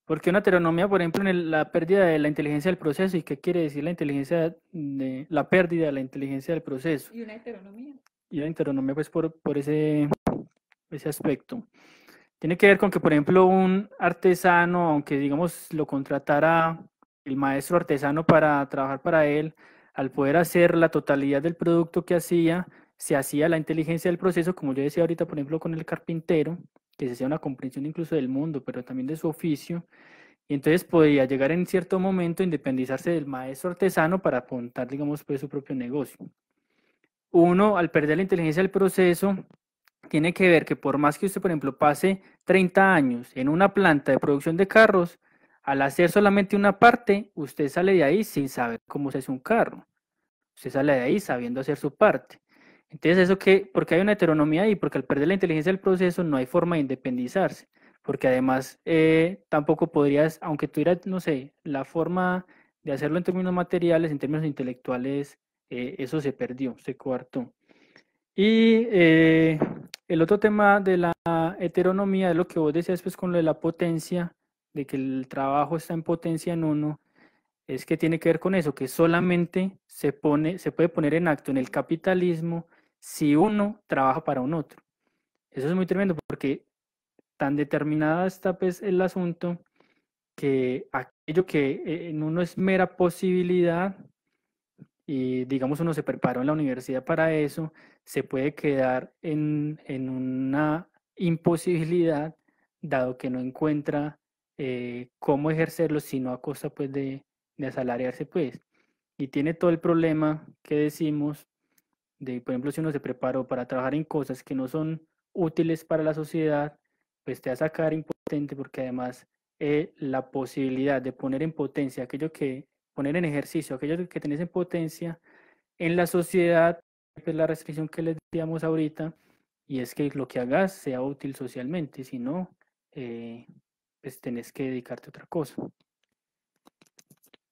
Porque una heteronomía, por ejemplo, en la pérdida de la inteligencia del proceso, ¿y qué quiere decir la inteligencia de la pérdida de la inteligencia del proceso? Y una heteronomía. Y la heteronomía, pues, por ese aspecto. Tiene que ver con que, por ejemplo, un artesano, aunque digamos lo contratara el maestro artesano para trabajar para él, al poder hacer la totalidad del producto que hacía, se hacía la inteligencia del proceso, como yo decía ahorita, por ejemplo, con el carpintero, que se hacía una comprensión incluso del mundo, pero también de su oficio, y entonces podía llegar en cierto momento a independizarse del maestro artesano para apuntar, digamos, pues su propio negocio. Uno, al perder la inteligencia del proceso, tiene que ver que por más que usted, por ejemplo, pase 30 años en una planta de producción de carros, al hacer solamente una parte, usted sale de ahí sin saber cómo se hace un carro. Usted sale de ahí sabiendo hacer su parte. Entonces, eso que, porque hay una heteronomía ahí, porque al perder la inteligencia del proceso no hay forma de independizarse, porque además tampoco podrías, aunque tuvieras, no sé, la forma de hacerlo en términos materiales, en términos intelectuales, eso se perdió, se coartó. Y el otro tema de la heteronomía es lo que vos decías pues con lo de la potencia, de que el trabajo está en potencia en uno, es que tiene que ver con eso, que solamente se puede poner en acto en el capitalismo si uno trabaja para un otro. Eso es muy tremendo porque tan determinada está pues el asunto que aquello que en uno es mera posibilidad y digamos uno se preparó en la universidad para eso, se puede quedar en una imposibilidad dado que no encuentra cómo ejercerlo sino a costa pues de asalariarse pues. Y tiene todo el problema que decimos de, por ejemplo, si uno se preparó para trabajar en cosas que no son útiles para la sociedad, pues te va a sacar impotente porque además la posibilidad de poner en potencia aquello que, poner en ejercicio aquello que tenés en potencia en la sociedad, pues la restricción que les decíamos ahorita, y es que lo que hagas sea útil socialmente, si no, pues tenés que dedicarte a otra cosa.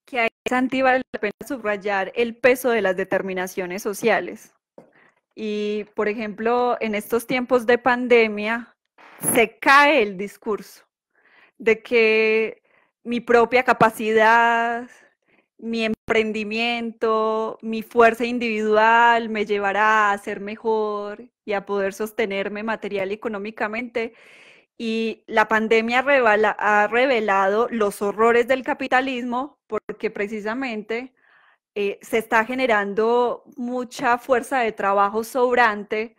Que ahí, Santi, vale la pena subrayar el peso de las determinaciones sociales. Y, por ejemplo, en estos tiempos de pandemia, se cae el discurso de que mi propia capacidad, mi emprendimiento, mi fuerza individual me llevará a ser mejor y a poder sostenerme material y económicamente. Y la pandemia ha revelado los horrores del capitalismo porque precisamente se está generando mucha fuerza de trabajo sobrante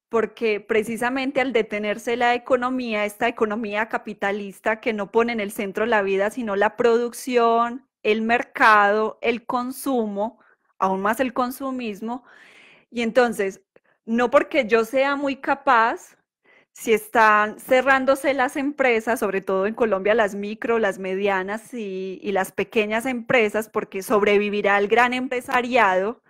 porque precisamente al detenerse la economía, esta economía capitalista que no pone en el centro la vida, sino la producción, el mercado, el consumo, aún más el consumismo, y entonces, no porque yo sea muy capaz, si están cerrándose las empresas, sobre todo en Colombia, las micro, las medianas y las pequeñas empresas, porque sobrevivirá el gran empresariado,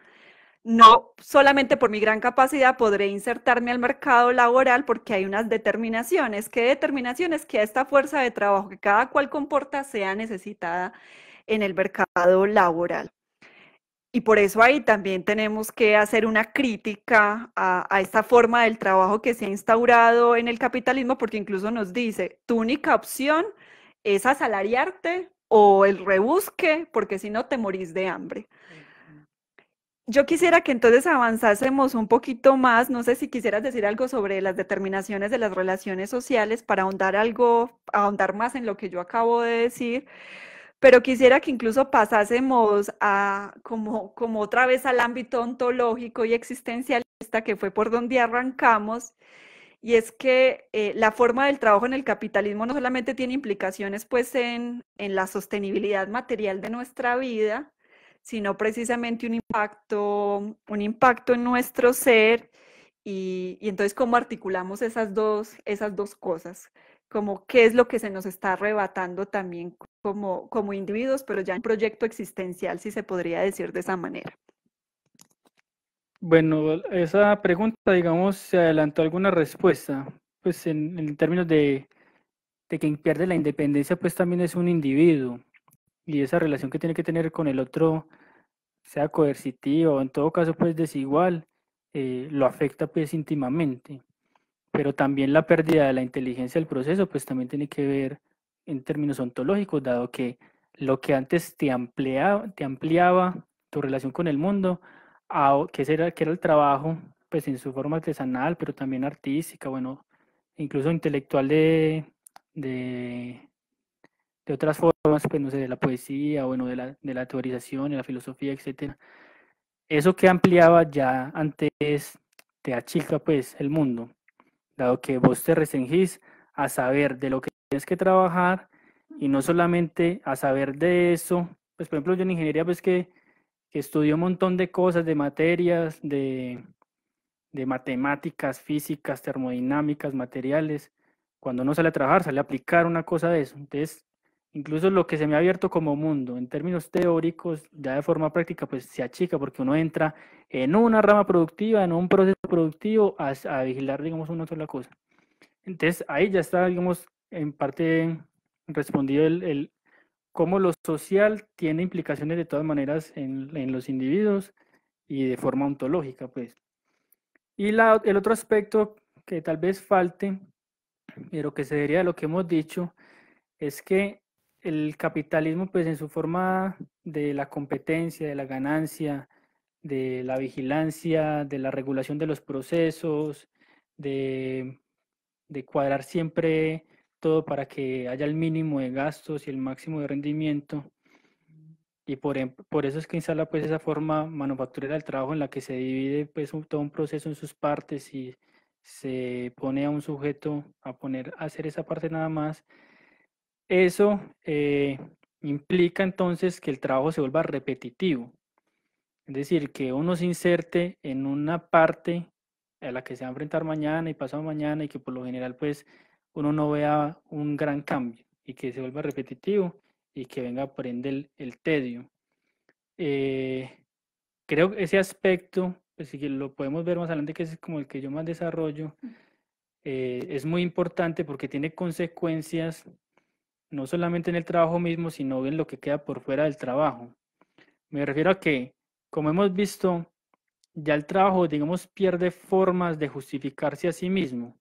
no solamente por mi gran capacidad podré insertarme al mercado laboral porque hay unas determinaciones. ¿Qué determinaciones? Que esta fuerza de trabajo que cada cual comporta sea necesitada en el mercado laboral. Y por eso ahí también tenemos que hacer una crítica a esta forma del trabajo que se ha instaurado en el capitalismo, porque incluso nos dice, tu única opción es asalariarte o el rebusque, porque si no te morís de hambre. Yo quisiera que entonces avanzásemos un poquito más, no sé si quisieras decir algo sobre las determinaciones de las relaciones sociales para ahondar más en lo que yo acabo de decir, pero quisiera que incluso pasásemos como otra vez al ámbito ontológico y existencialista, que fue por donde arrancamos, y es que la forma del trabajo en el capitalismo no solamente tiene implicaciones pues en la sostenibilidad material de nuestra vida, sino precisamente un impacto en nuestro ser y entonces cómo articulamos esas dos cosas, como qué es lo que se nos está arrebatando también como individuos, pero ya en proyecto existencial, si se podría decir de esa manera. Bueno, esa pregunta, digamos, se adelantó alguna respuesta, pues en términos de quien pierde la independencia, pues también es un individuo, y esa relación que tiene que tener con el otro, sea coercitiva o en todo caso pues desigual, lo afecta pues íntimamente. Pero también la pérdida de la inteligencia del proceso pues también tiene que ver en términos ontológicos, dado que lo que antes te ampliaba tu relación con el mundo, que era el trabajo, pues en su forma artesanal, pero también artística, bueno, incluso intelectual de, de otras formas, pues no sé, de la poesía, bueno, de la teorización, de la filosofía, etcétera. Eso que ampliaba ya antes te achica pues el mundo, dado que vos te restringís a saber de lo que tienes que trabajar y no solamente a saber de eso, pues por ejemplo yo en ingeniería pues que estudié un montón de cosas, de materias, de matemáticas, físicas, termodinámicas, materiales. Cuando uno sale a trabajar, sale a aplicar una cosa de eso. Entonces, incluso lo que se me ha abierto como mundo, en términos teóricos, ya de forma práctica, pues se achica porque uno entra en una rama productiva, en un proceso productivo, a vigilar, digamos, una sola cosa. Entonces, ahí ya está, digamos, en parte respondido el cómo lo social tiene implicaciones de todas maneras en los individuos y de forma ontológica, pues. Y el otro aspecto que tal vez falte, pero que se debería de lo que hemos dicho, es que el capitalismo, pues en su forma de la competencia, de la ganancia, de la vigilancia, de la regulación de los procesos, de, de cuadrar siempre todo para que haya el mínimo de gastos y el máximo de rendimiento, y por eso es que instala pues esa forma manufacturera del trabajo en la que se divide pues todo un proceso en sus partes y se pone a un sujeto a hacer esa parte nada más. Eso implica entonces que el trabajo se vuelva repetitivo, es decir, que uno se inserte en una parte a la que se va a enfrentar mañana y pasado mañana y que por lo general pues uno no vea un gran cambio y que se vuelva repetitivo y que venga por ende el tedio. Eh, Creo que ese aspecto, pues si lo podemos ver más adelante, que es como el que yo más desarrollo, es muy importante porque tiene consecuencias no solamente en el trabajo mismo, sino en lo que queda por fuera del trabajo. Me refiero a que, como hemos visto, ya el trabajo, digamos, pierde formas de justificarse a sí mismo,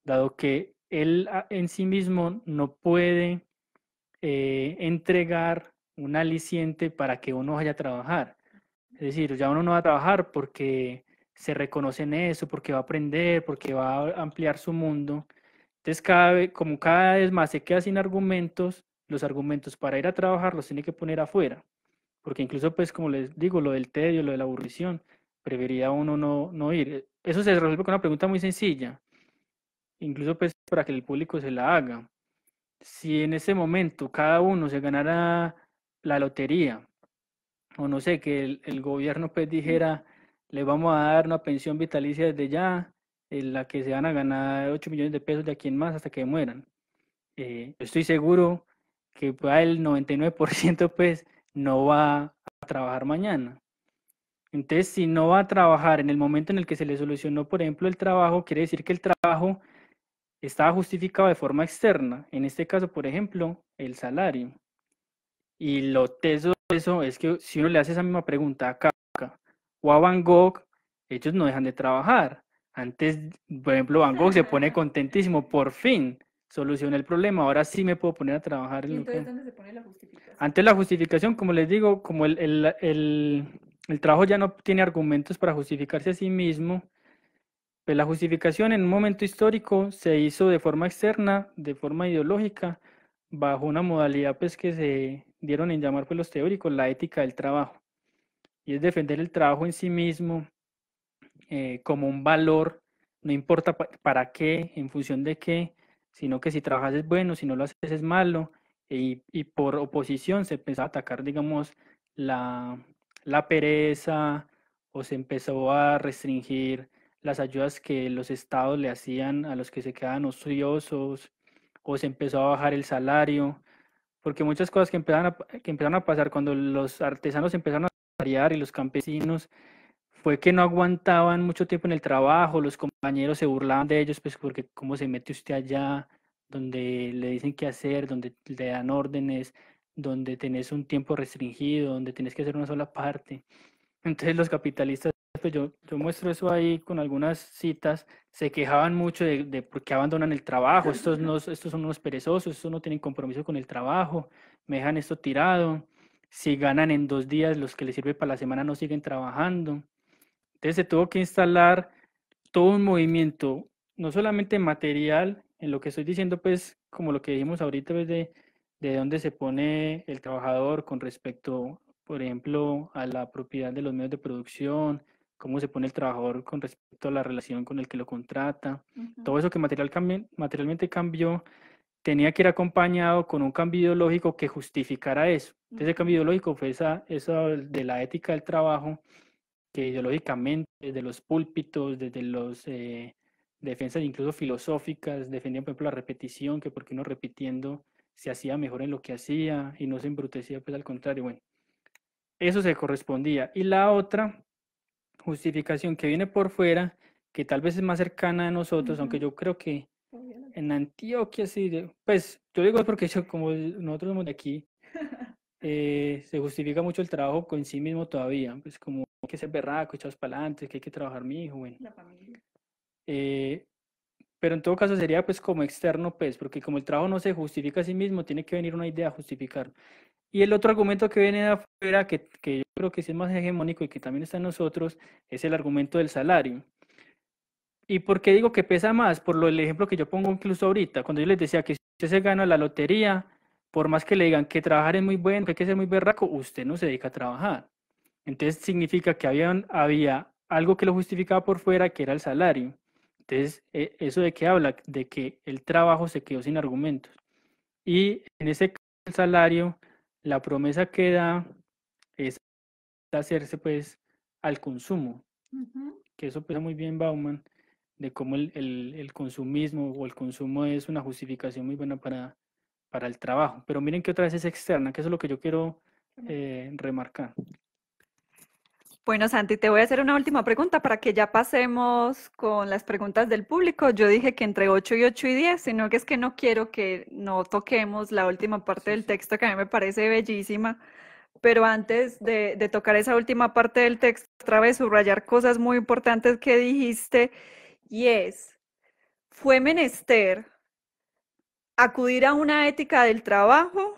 dado que él en sí mismo no puede entregar un aliciente para que uno vaya a trabajar. Es decir, ya uno no va a trabajar porque se reconoce en eso, porque va a aprender, porque va a ampliar su mundo. Entonces, como cada vez más se queda sin argumentos, los argumentos para ir a trabajar los tiene que poner afuera. Porque incluso, pues, como les digo, lo del tedio, lo de la aburrición, preferiría uno no ir. Eso se resuelve con una pregunta muy sencilla, incluso pues para que el público se la haga. Si en ese momento cada uno se ganara la lotería, o no sé, que el gobierno pues dijera, le vamos a dar una pensión vitalicia desde ya, en la que se van a ganar 8 millones de pesos de aquí en más hasta que mueran. Estoy seguro que pues, el 99% pues no va a trabajar mañana. Entonces, si no va a trabajar en el momento en el que se le solucionó, por ejemplo, el trabajo, quiere decir que el trabajo estaba justificado de forma externa. En este caso, por ejemplo, el salario. Y lo teso eso es que si uno le hace esa misma pregunta a Kafka o a Van Gogh, ellos no dejan de trabajar. Antes, por ejemplo, Van Gogh se pone contentísimo, por fin solucioné el problema, ahora sí me puedo poner a trabajar en ¿Y lo que... entonces dónde se pone la justificación? Antes la justificación, como les digo, como el trabajo ya no tiene argumentos para justificarse a sí mismo, pues la justificación en un momento histórico se hizo de forma externa, de forma ideológica, bajo una modalidad pues que se dieron en llamar pues los teóricos la ética del trabajo. Y es defender el trabajo en sí mismo como un valor, no importa para qué, en función de qué, sino que si trabajas es bueno, si no lo haces es malo, y por oposición se empezó a atacar, digamos, la, la pereza, o se empezó a restringir las ayudas que los estados le hacían a los que se quedaban ociosos, o se empezó a bajar el salario, porque muchas cosas que empezaron a pasar cuando los artesanos empezaron a variar y los campesinos fue que no aguantaban mucho tiempo en el trabajo, los compañeros se burlaban de ellos, pues porque cómo se mete usted allá, donde le dicen qué hacer, donde le dan órdenes, donde tenés un tiempo restringido, donde tenés que hacer una sola parte. Entonces los capitalistas, pues yo muestro eso ahí con algunas citas, se quejaban mucho de por qué abandonan el trabajo, estos son unos perezosos, estos no tienen compromiso con el trabajo, me dejan esto tirado, si ganan en 2 días, los que les sirve para la semana no siguen trabajando. Entonces se tuvo que instalar todo un movimiento, no solamente material, en lo que estoy diciendo, pues, como lo que dijimos ahorita, pues, de dónde se pone el trabajador con respecto, por ejemplo, a la propiedad de los medios de producción, cómo se pone el trabajador con respecto a la relación con el que lo contrata. Todo eso que materialmente cambió, tenía que ir acompañado con un cambio ideológico que justificara eso. Entonces, el cambio ideológico fue esa de la ética del trabajo que ideológicamente, desde los púlpitos, desde los defensas incluso filosóficas, defendían, por ejemplo, la repetición, que porque uno repitiendo se hacía mejor en lo que hacía y no se embrutecía, pues al contrario, bueno, eso se correspondía. Y la otra justificación que viene por fuera, que tal vez es más cercana a nosotros, aunque yo creo que en Antioquia sí, pues yo digo porque como nosotros somos de aquí, se justifica mucho el trabajo con sí mismo todavía, pues como hay que ser berraco, echados para adelante, que hay que trabajar mi hijo, bueno. La familia. Pero en todo caso sería pues como externo, pues, porque como el trabajo no se justifica a sí mismo, tiene que venir una idea a justificar. Y el otro argumento que viene de afuera, que yo creo que sí es más hegemónico y que también está en nosotros, es el argumento del salario. ¿Y por qué digo que pesa más? Por el ejemplo que yo pongo incluso ahorita, cuando yo les decía que si usted se gana la lotería, por más que le digan que trabajar es muy bueno, que hay que ser muy berraco, usted no se dedica a trabajar. Entonces significa que había algo que lo justificaba por fuera, que era el salario. Entonces, ¿eso de qué habla? De que el trabajo se quedó sin argumentos. Y en ese caso, el salario, la promesa que da es hacerse pues al consumo, que eso pesa muy bien Bauman, de cómo el consumismo o el consumo es una justificación muy buena para el trabajo. Pero miren que otra vez es externa, que eso es lo que yo quiero remarcar. Bueno, Santi, te voy a hacer una última pregunta para que ya pasemos con las preguntas del público. Yo dije que entre 8 y 8 y 10, sino que es que no quiero que no toquemos la última parte del texto que a mí me parece bellísima. Pero antes de tocar esa última parte del texto, otra vez subrayar cosas muy importantes que dijiste, y es, fue menester acudir a una ética del trabajo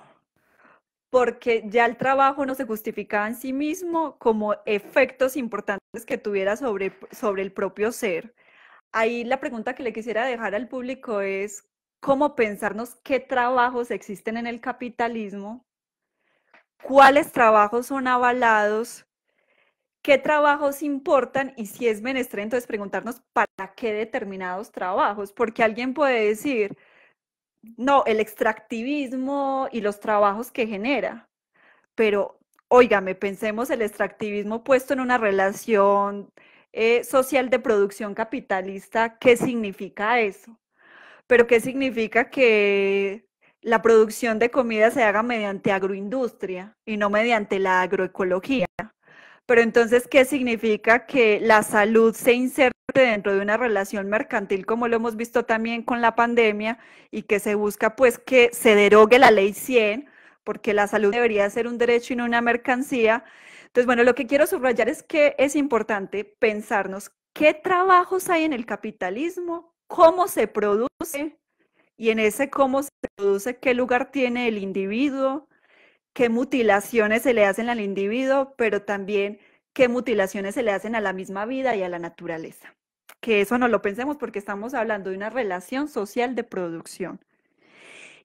porque ya el trabajo no se justificaba en sí mismo como efectos importantes que tuviera sobre el propio ser. Ahí la pregunta que le quisiera dejar al público es, ¿cómo pensarnos qué trabajos existen en el capitalismo? ¿Cuáles trabajos son avalados? ¿Qué trabajos importan? Y si es menester, entonces preguntarnos para qué determinados trabajos, porque alguien puede decir, no, el extractivismo y los trabajos que genera, pero óigame, pensemos el extractivismo puesto en una relación social de producción capitalista, ¿qué significa eso? Pero ¿qué significa que la producción de comida se haga mediante agroindustria y no mediante la agroecología? Pero entonces, ¿qué significa que la salud se inserte dentro de una relación mercantil, como lo hemos visto también con la pandemia, y que se busca pues que se derogue la ley 100 porque la salud debería ser un derecho y no una mercancía. Entonces, bueno, lo que quiero subrayar es que es importante pensarnos qué trabajos hay en el capitalismo, cómo se produce y en ese cómo se produce, qué lugar tiene el individuo, qué mutilaciones se le hacen al individuo, pero también qué mutilaciones se le hacen a la misma vida y a la naturaleza. Que eso no lo pensemos porque estamos hablando de una relación social de producción.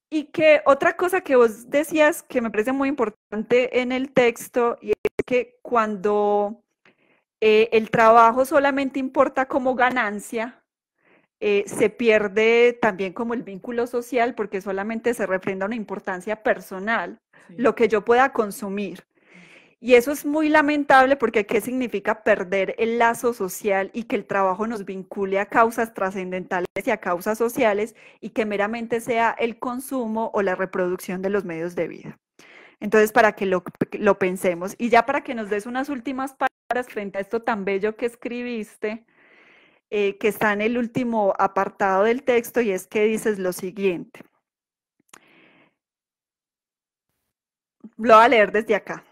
Y que otra cosa que vos decías que me parece muy importante en el texto, y es que cuando el trabajo solamente importa como ganancia, se pierde también como el vínculo social porque solamente se refrenda una importancia personal, sí, lo que yo pueda consumir. Y eso es muy lamentable porque ¿qué significa perder el lazo social y que el trabajo nos vincule a causas trascendentales y a causas sociales y que meramente sea el consumo o la reproducción de los medios de vida? Entonces, para que lo pensemos. Y ya para que nos des unas últimas palabras frente a esto tan bello que escribiste, que está en el último apartado del texto, y es que dices lo siguiente. Lo voy a leer desde acá.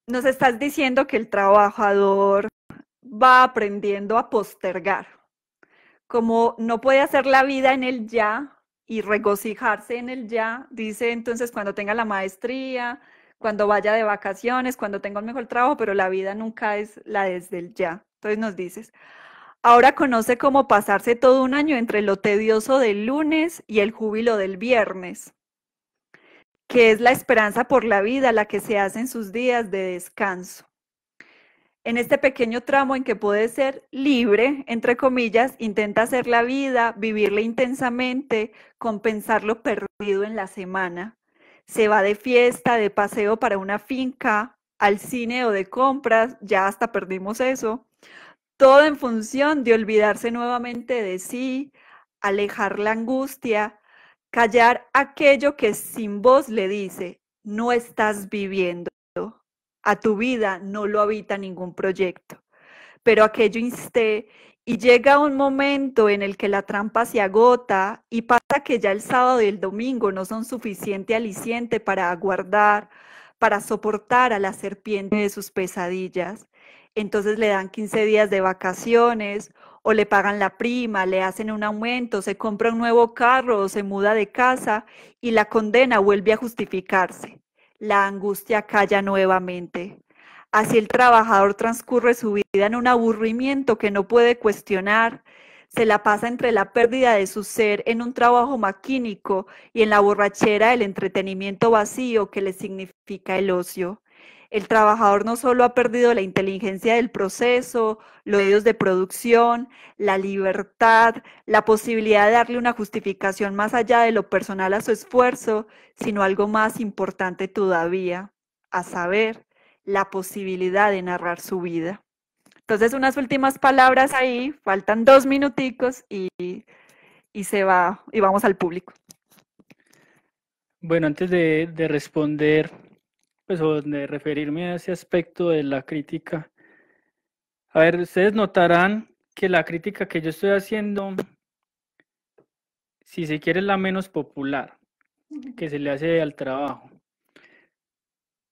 Nos estás diciendo que el trabajador va aprendiendo a postergar. Como no puede hacer la vida en el ya y regocijarse en el ya, dice entonces cuando tenga la maestría, cuando vaya de vacaciones, cuando tenga un mejor trabajo, pero la vida nunca es la desde el ya. Entonces nos dices, ahora conoce cómo pasarse todo un año entre lo tedioso del lunes y el júbilo del viernes, que es la esperanza por la vida la que se hace en sus días de descanso. En este pequeño tramo en que puede ser libre, entre comillas, intenta hacer la vida, vivirla intensamente, compensar lo perdido en la semana. Se va de fiesta, de paseo para una finca, al cine o de compras, ya hasta perdimos eso. Todo en función de olvidarse nuevamente de sí, alejar la angustia, callar aquello que sin voz le dice, no estás viviendo. A tu vida no lo habita ningún proyecto, pero aquello insté y llega un momento en el que la trampa se agota y pasa que ya el sábado y el domingo no son suficiente aliciente para aguardar, para soportar a la serpiente de sus pesadillas. Entonces le dan 15 días de vacaciones o le pagan la prima, le hacen un aumento, se compra un nuevo carro o se muda de casa y la condena vuelve a justificarse. La angustia calla nuevamente. Así el trabajador transcurre su vida en un aburrimiento que no puede cuestionar, se la pasa entre la pérdida de su ser en un trabajo maquínico y en la borrachera del entretenimiento vacío que le significa el ocio. El trabajador no solo ha perdido la inteligencia del proceso, los medios de producción, la libertad, la posibilidad de darle una justificación más allá de lo personal a su esfuerzo, sino algo más importante todavía, a saber, la posibilidad de narrar su vida. Entonces, unas últimas palabras ahí, faltan 2 minuticos y se va, y vamos al público. Bueno, antes de responder, pues, o de referirme a ese aspecto de la crítica, a ver, ustedes notarán que la crítica que yo estoy haciendo, si se quiere, es la menos popular que se le hace al trabajo.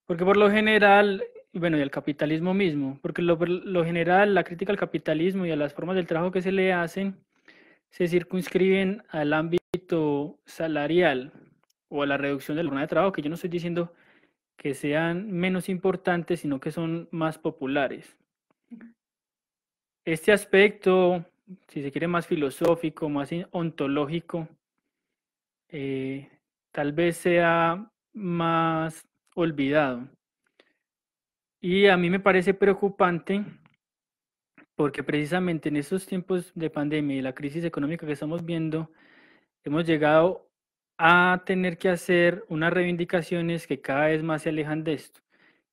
Porque por lo general, bueno, y al capitalismo mismo, porque por lo general la crítica al capitalismo y a las formas del trabajo que se le hacen se circunscriben al ámbito salarial o a la reducción de la jornada de trabajo, que yo no estoy diciendo que sean menos importantes, sino que son más populares. Este aspecto, si se quiere, más filosófico, más ontológico, tal vez sea más olvidado. Y a mí me parece preocupante porque precisamente en estos tiempos de pandemia y la crisis económica que estamos viendo, hemos llegado a tener que hacer unas reivindicaciones que cada vez más se alejan de esto.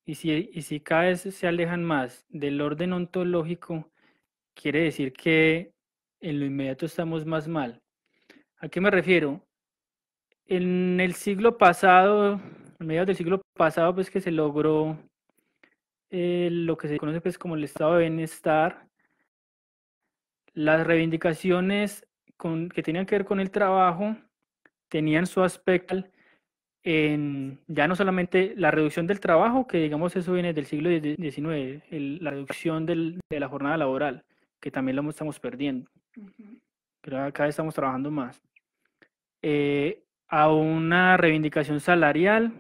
Y si cada vez se alejan más del orden ontológico, quiere decir que en lo inmediato estamos más mal. ¿A qué me refiero? En el siglo pasado, a mediados del siglo pasado, pues que se logró lo que se conoce pues como el estado de bienestar. Las reivindicaciones que tenían que ver con el trabajo tenían su aspecto en ya no solamente la reducción del trabajo, que digamos eso viene del siglo XIX, la reducción de la jornada laboral, que también lo estamos perdiendo. Pero cada vez estamos trabajando más. A una reivindicación salarial,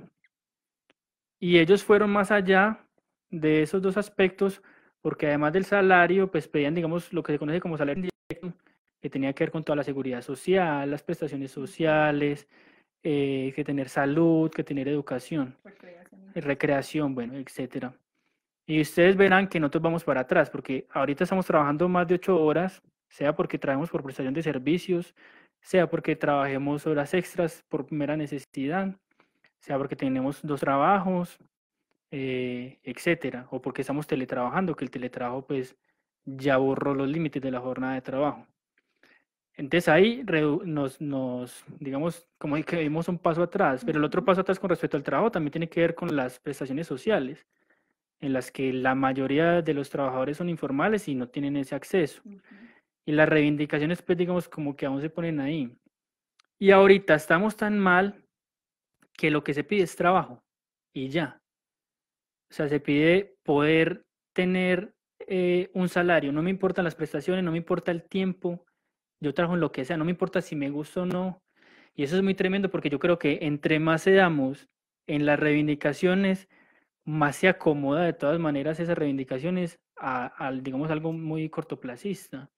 y ellos fueron más allá de esos dos aspectos, porque además del salario, pues pedían, digamos, lo que se conoce como salario indirecto, que tenía que ver con toda la seguridad social, las prestaciones sociales, que tener salud, que tener educación, recreación, bueno, etcétera. Y ustedes verán que nosotros vamos para atrás, porque ahorita estamos trabajando más de 8 horas, sea porque trabajamos por prestación de servicios, sea porque trabajemos horas extras por mera necesidad, sea porque tenemos 2 trabajos, etcétera, o porque estamos teletrabajando, que el teletrabajo pues ya borró los límites de la jornada de trabajo. Entonces ahí digamos, como que dimos un paso atrás, pero el otro paso atrás con respecto al trabajo también tiene que ver con las prestaciones sociales, en las que la mayoría de los trabajadores son informales y no tienen ese acceso. Y las reivindicaciones, pues digamos, como que aún se ponen ahí. Y ahorita estamos tan mal que lo que se pide es trabajo y ya. O sea, se pide poder tener un salario, no me importan las prestaciones, no me importa el tiempo, yo trabajo en lo que sea, no me importa si me gusta o no. Y eso es muy tremendo porque yo creo que entre más cedamos en las reivindicaciones, más se acomoda de todas maneras esas reivindicaciones digamos, algo muy cortoplacista.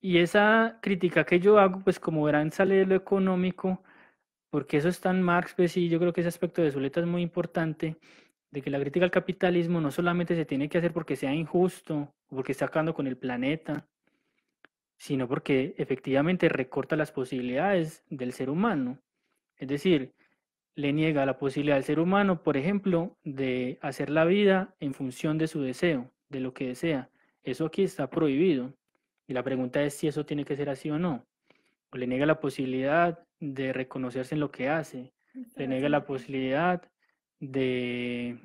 Y esa crítica que yo hago, pues como verán, sale de lo económico, porque eso está en Marx, pues sí, yo creo que ese aspecto de Zuleta es muy importante, de que la crítica al capitalismo no solamente se tiene que hacer porque sea injusto, o porque está acabando con el planeta, sino porque efectivamente recorta las posibilidades del ser humano. Es decir, le niega la posibilidad al ser humano, por ejemplo, de hacer la vida en función de su deseo, de lo que desea. Eso aquí está prohibido. Y la pregunta es si eso tiene que ser así o no. O le niega la posibilidad de reconocerse en lo que hace. Le niega la posibilidad de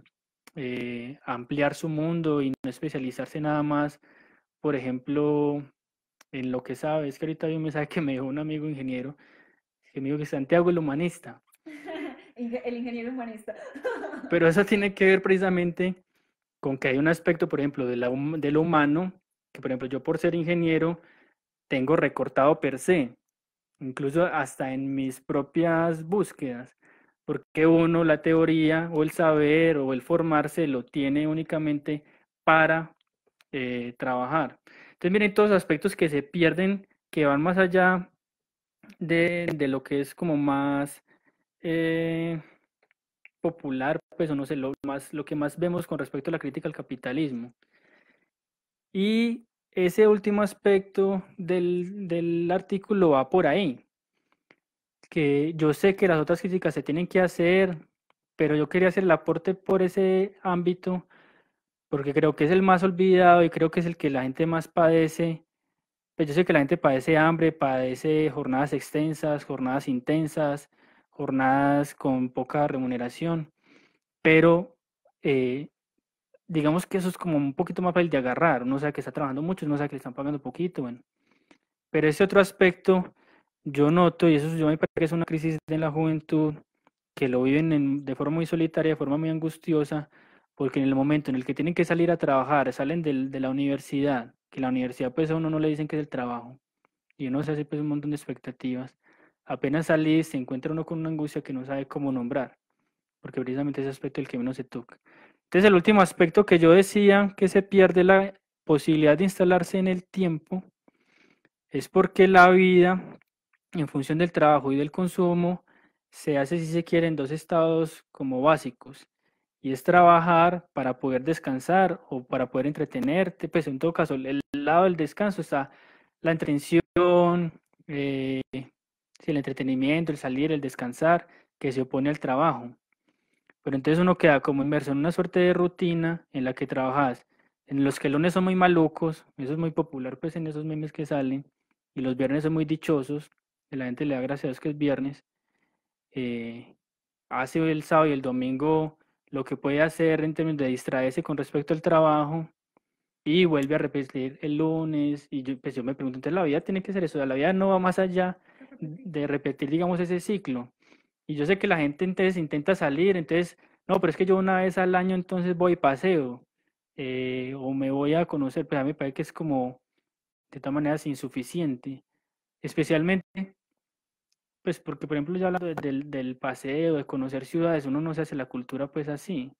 ampliar su mundo y no especializarse nada más, por ejemplo, en lo que sabe. Es que ahorita hay un mensaje que me dejó un amigo ingeniero, que me dijo que Santiago es el humanista. El ingeniero humanista. Pero eso tiene que ver precisamente con que hay un aspecto, por ejemplo, de lo humano, que por ejemplo yo por ser ingeniero tengo recortado per se, incluso hasta en mis propias búsquedas, porque uno la teoría o el saber o el formarse lo tiene únicamente para trabajar. Entonces miren todos los aspectos que se pierden, que van más allá de lo que es como más popular, pues o no sé, lo que más vemos con respecto a la crítica al capitalismo. Y ese último aspecto del artículo va por ahí, que yo sé que las otras críticas se tienen que hacer, pero yo quería hacer el aporte por ese ámbito, porque creo que es el más olvidado y creo que es el que la gente más padece. Pues yo sé que la gente padece hambre, padece jornadas extensas, jornadas intensas, jornadas con poca remuneración, pero digamos que eso es como un poquito más fácil de agarrar. Uno sabe que está trabajando mucho, uno sabe que le están pagando poquito, bueno. Pero ese otro aspecto yo noto, y eso yo me parece que es una crisis de la juventud, que lo viven de forma muy solitaria, de forma muy angustiosa, porque en el momento en el que tienen que salir a trabajar, salen de la universidad, que la universidad pues a uno no le dicen que es el trabajo, y uno se hace pues un montón de expectativas. Apenas salís, se encuentra uno con una angustia que no sabe cómo nombrar, porque precisamente ese aspecto es el que menos se toca. Entonces el último aspecto que yo decía que se pierde la posibilidad de instalarse en el tiempo es porque la vida en función del trabajo y del consumo se hace, si se quiere, en dos estados como básicos, y es trabajar para poder descansar o para poder entretenerte. Pues en todo caso el lado del descanso está la entretención, sí, el entretenimiento, el salir, el descansar, que se opone al trabajo. Pero entonces uno queda como inmerso en una suerte de rutina en la que trabajas, en los que el lunes son muy malucos, eso es muy popular pues en esos memes que salen, y los viernes son muy dichosos, que la gente le da gracias a Dios que es viernes, hace el sábado y el domingo lo que puede hacer en términos de distraerse con respecto al trabajo, y vuelve a repetir el lunes, y pues yo me pregunto, entonces la vida tiene que ser eso, la vida no va más allá de repetir, digamos, ese ciclo. Y yo sé que la gente entonces intenta salir, entonces, no, pero es que yo una vez al año entonces voy y paseo, o me voy a conocer, pues a mí me parece que es como, de todas maneras, insuficiente, especialmente, pues porque, por ejemplo, ya hablando del paseo, de conocer ciudades, uno no se hace la cultura pues así.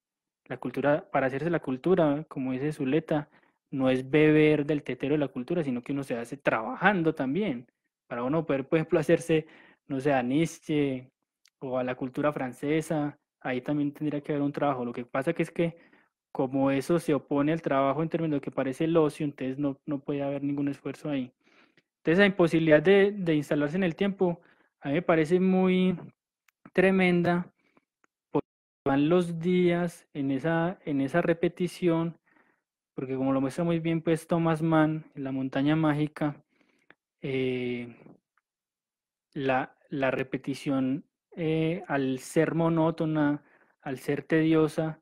La cultura, para hacerse la cultura, como dice Zuleta, no es beber del tetero de la cultura, sino que uno se hace trabajando también. Para uno poder, por ejemplo, hacerse, no sé, a Nietzsche o a la cultura francesa, ahí también tendría que haber un trabajo. Lo que pasa que es que como eso se opone al trabajo en términos de que parece el ocio, entonces no puede haber ningún esfuerzo ahí. Entonces la imposibilidad de instalarse en el tiempo, a mí me parece muy tremenda, porque van los días en esa repetición, porque como lo muestra muy bien pues Thomas Mann en La montaña mágica, eh, la repetición al ser monótona, al ser tediosa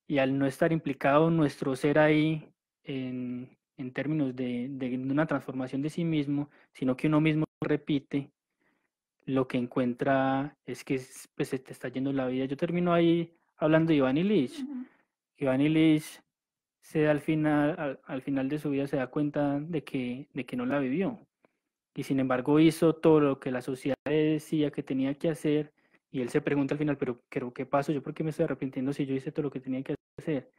y al no estar implicado nuestro ser ahí en términos de una transformación de sí mismo, sino que uno mismo repite, lo que encuentra es que pues, se te está yendo la vida. Yo termino ahí hablando de Iván Illich. Iván Illich al final de su vida se da cuenta de que no la vivió. Y sin embargo hizo todo lo que la sociedad le decía que tenía que hacer. Y él se pregunta al final, pero ¿qué pasó? ¿Yo por qué me estoy arrepintiendo si yo hice todo lo que tenía que hacer?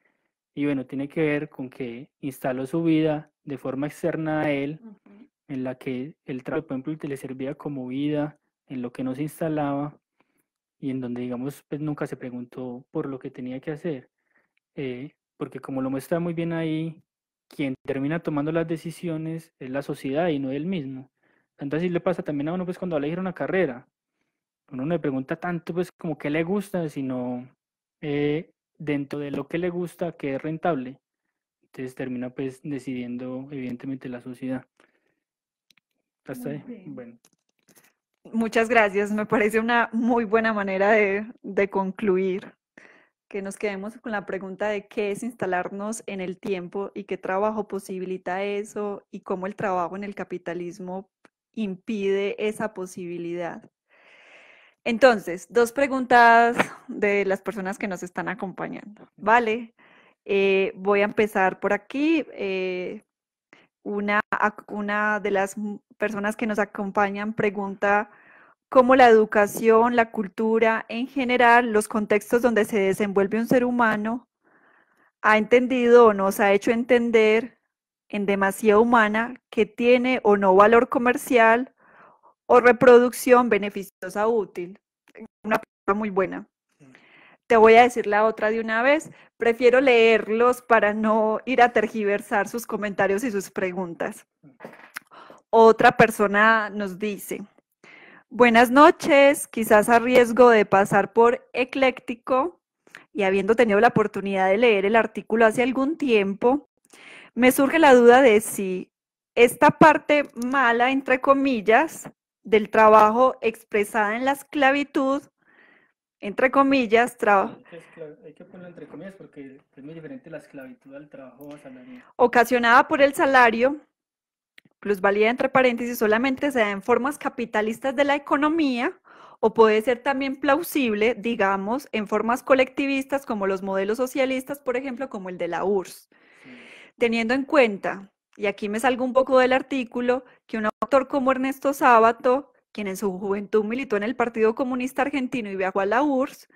Y bueno, tiene que ver con que instaló su vida de forma externa a él, en la que el trabajo, por ejemplo, le servía como vida, en lo que no se instalaba y en donde, digamos, pues nunca se preguntó por lo que tenía que hacer. Porque como lo muestra muy bien ahí, quien termina tomando las decisiones es la sociedad y no él mismo. Tanto así le pasa también a uno, pues cuando va a elegir una carrera. Uno no le pregunta tanto, pues como qué le gusta, sino dentro de lo que le gusta, que es rentable. Entonces termina pues decidiendo evidentemente la sociedad. Hasta ahí. Bueno. Muchas gracias, me parece una muy buena manera de concluir, que nos quedemos con la pregunta de qué es instalarnos en el tiempo y qué trabajo posibilita eso y cómo el trabajo en el capitalismo impide esa posibilidad. Entonces, dos preguntas de las personas que nos están acompañando. Vale, voy a empezar por aquí. Una de las personas que nos acompañan pregunta cómo la educación, la cultura en general, los contextos donde se desenvuelve un ser humano, ha entendido o nos ha hecho entender en demasía humana que tiene o no valor comercial o reproducción beneficiosa o útil. Una pregunta muy buena. Te voy a decir la otra de una vez. Prefiero leerlos para no ir a tergiversar sus comentarios y sus preguntas. Otra persona nos dice, buenas noches, quizás a riesgo de pasar por ecléctico y habiendo tenido la oportunidad de leer el artículo hace algún tiempo, me surge la duda de si esta parte mala, entre comillas, del trabajo expresada en la esclavitud, entre comillas, Hay que ponerlo entre comillas porque es muy diferente la esclavitud al trabajo asalariado. ocasionada por el salario, plusvalía entre paréntesis, solamente se da en formas capitalistas de la economía o puede ser también plausible, digamos, en formas colectivistas como los modelos socialistas, por ejemplo, como el de la URSS. Sí. Teniendo en cuenta, y aquí me salgo un poco del artículo, que un autor como Ernesto Sábato, quien en su juventud militó en el Partido Comunista Argentino y viajó a la URSS,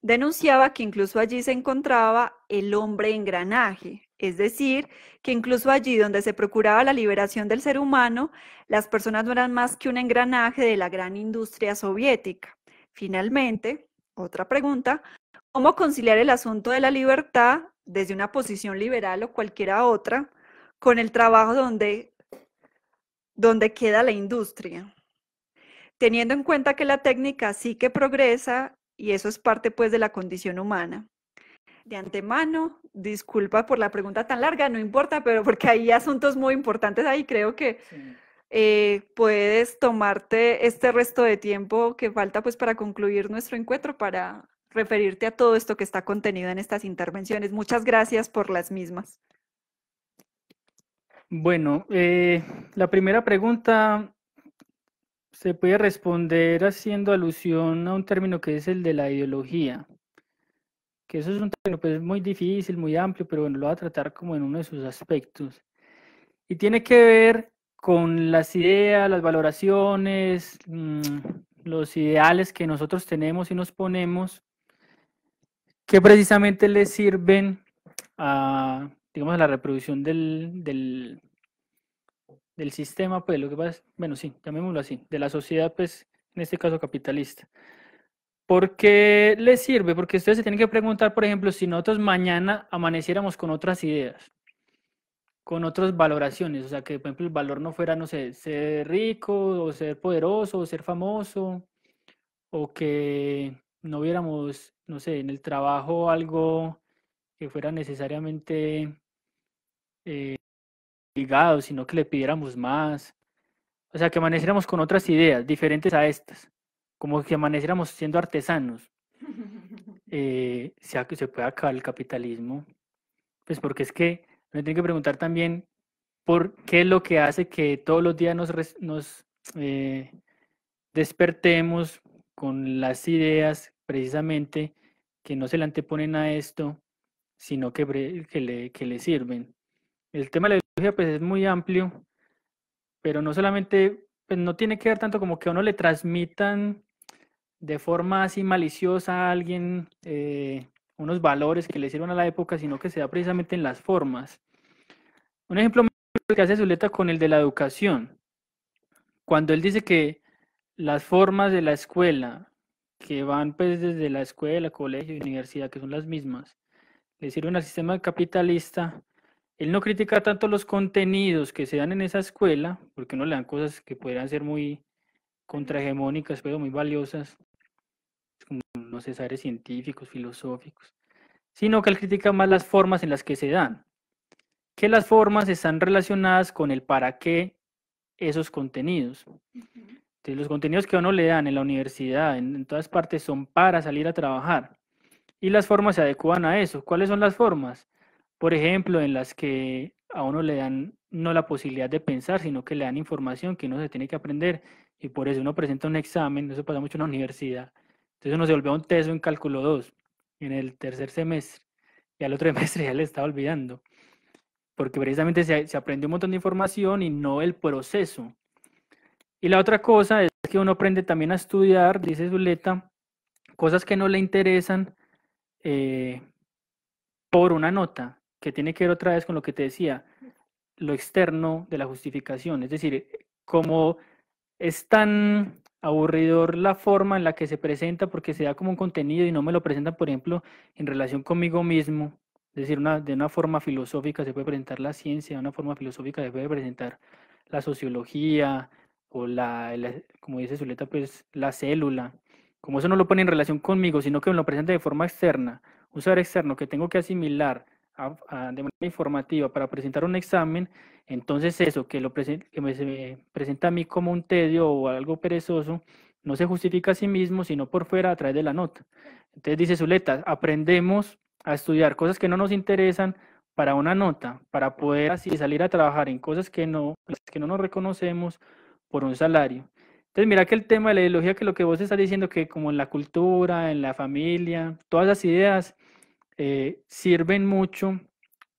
denunciaba que incluso allí se encontraba el hombre engranaje, es decir, que incluso allí donde se procuraba la liberación del ser humano, las personas no eran más que un engranaje de la gran industria soviética. Finalmente, otra pregunta, ¿cómo conciliar el asunto de la libertad desde una posición liberal o cualquiera otra con el trabajo donde queda la industria? Teniendo en cuenta que la técnica sí que progresa y eso es parte pues de la condición humana. De antemano, disculpa por la pregunta tan larga, no importa, pero porque hay asuntos muy importantes ahí, creo que puedes tomarte este resto de tiempo que falta pues para concluir nuestro encuentro, para referirte a todo esto que está contenido en estas intervenciones. Muchas gracias por las mismas. Bueno, la primera pregunta se puede responder haciendo alusión a un término que es el de la ideología, que eso es un término pues muy difícil, muy amplio, pero bueno, lo voy a tratar como en uno de sus aspectos. Y tiene que ver con las ideas, las valoraciones, los ideales que nosotros tenemos y nos ponemos, que precisamente les sirven a, digamos, a la reproducción del sistema, pues lo que pasa, bueno, sí, llamémoslo así, de la sociedad, pues, en este caso capitalista. ¿Por qué les sirve? Porque ustedes se tienen que preguntar, por ejemplo, si nosotros mañana amaneciéramos con otras ideas, con otras valoraciones, o sea, que por ejemplo el valor no fuera, no sé, ser rico o ser poderoso o ser famoso, o que no viéramos, no sé, en el trabajo algo que fuera necesariamente obligado, sino que le pidiéramos más. O sea, que amaneciéramos con otras ideas diferentes a estas, como que amaneciéramos siendo artesanos. Se puede acabar el capitalismo. Pues porque es que uno tiene que preguntar también por qué es lo que hace que todos los días nos despertemos con las ideas precisamente que no se le anteponen a esto, sino que le sirven. El tema de la ideología pues es muy amplio, pero no solamente, pues no tiene que ver tanto como que a uno le transmitan de forma así maliciosa a alguien unos valores que le sirvan a la época, sino que se da precisamente en las formas. Un ejemplo que hace Zuleta con el de la educación, cuando él dice que las formas de la escuela, que van pues desde la escuela, colegio y universidad, que son las mismas, le sirven al sistema capitalista. Él no critica tanto los contenidos que se dan en esa escuela, porque no le dan cosas que podrían ser muy contrahegemónicas, pero muy valiosas, como, no sé, saberes científicos, filosóficos, sino que él critica más las formas en las que se dan, que las formas están relacionadas con el para qué esos contenidos. Entonces, los contenidos que a uno le dan en la universidad, en todas partes, son para salir a trabajar. Y las formas se adecuan a eso. ¿Cuáles son las formas? Por ejemplo, en las que a uno le dan no la posibilidad de pensar, sino que le dan información que uno se tiene que aprender. Y por eso uno presenta un examen, eso pasa mucho en la universidad. Entonces uno se volvió un teso en cálculo 2 en el tercer semestre. Y al otro semestre ya le estaba olvidando. Porque precisamente se aprendió un montón de información y no el proceso. Y la otra cosa es que uno aprende también a estudiar, dice Zuleta, cosas que no le interesan eh, por una nota, que tiene que ver otra vez con lo que te decía, lo externo de la justificación. Es decir, como es tan aburridor la forma en la que se presenta porque se da como un contenido y no me lo presentan, por ejemplo, en relación conmigo mismo. Es decir, de una forma filosófica se puede presentar la ciencia, de una forma filosófica se puede presentar la sociología o como dice Zuleta, pues la célula. Como eso no lo pone en relación conmigo, sino que me lo presenta de forma externa, un saber externo que tengo que asimilar de manera informativa para presentar un examen, entonces eso se me presenta a mí como un tedio o algo perezoso, no se justifica a sí mismo, sino por fuera a través de la nota. Entonces dice Zuleta, aprendemos a estudiar cosas que no nos interesan para una nota, para poder así salir a trabajar en cosas que no nos reconocemos por un salario. Entonces mira que el tema de la ideología, que lo que vos estás diciendo, que como en la cultura, en la familia, todas las ideas sirven mucho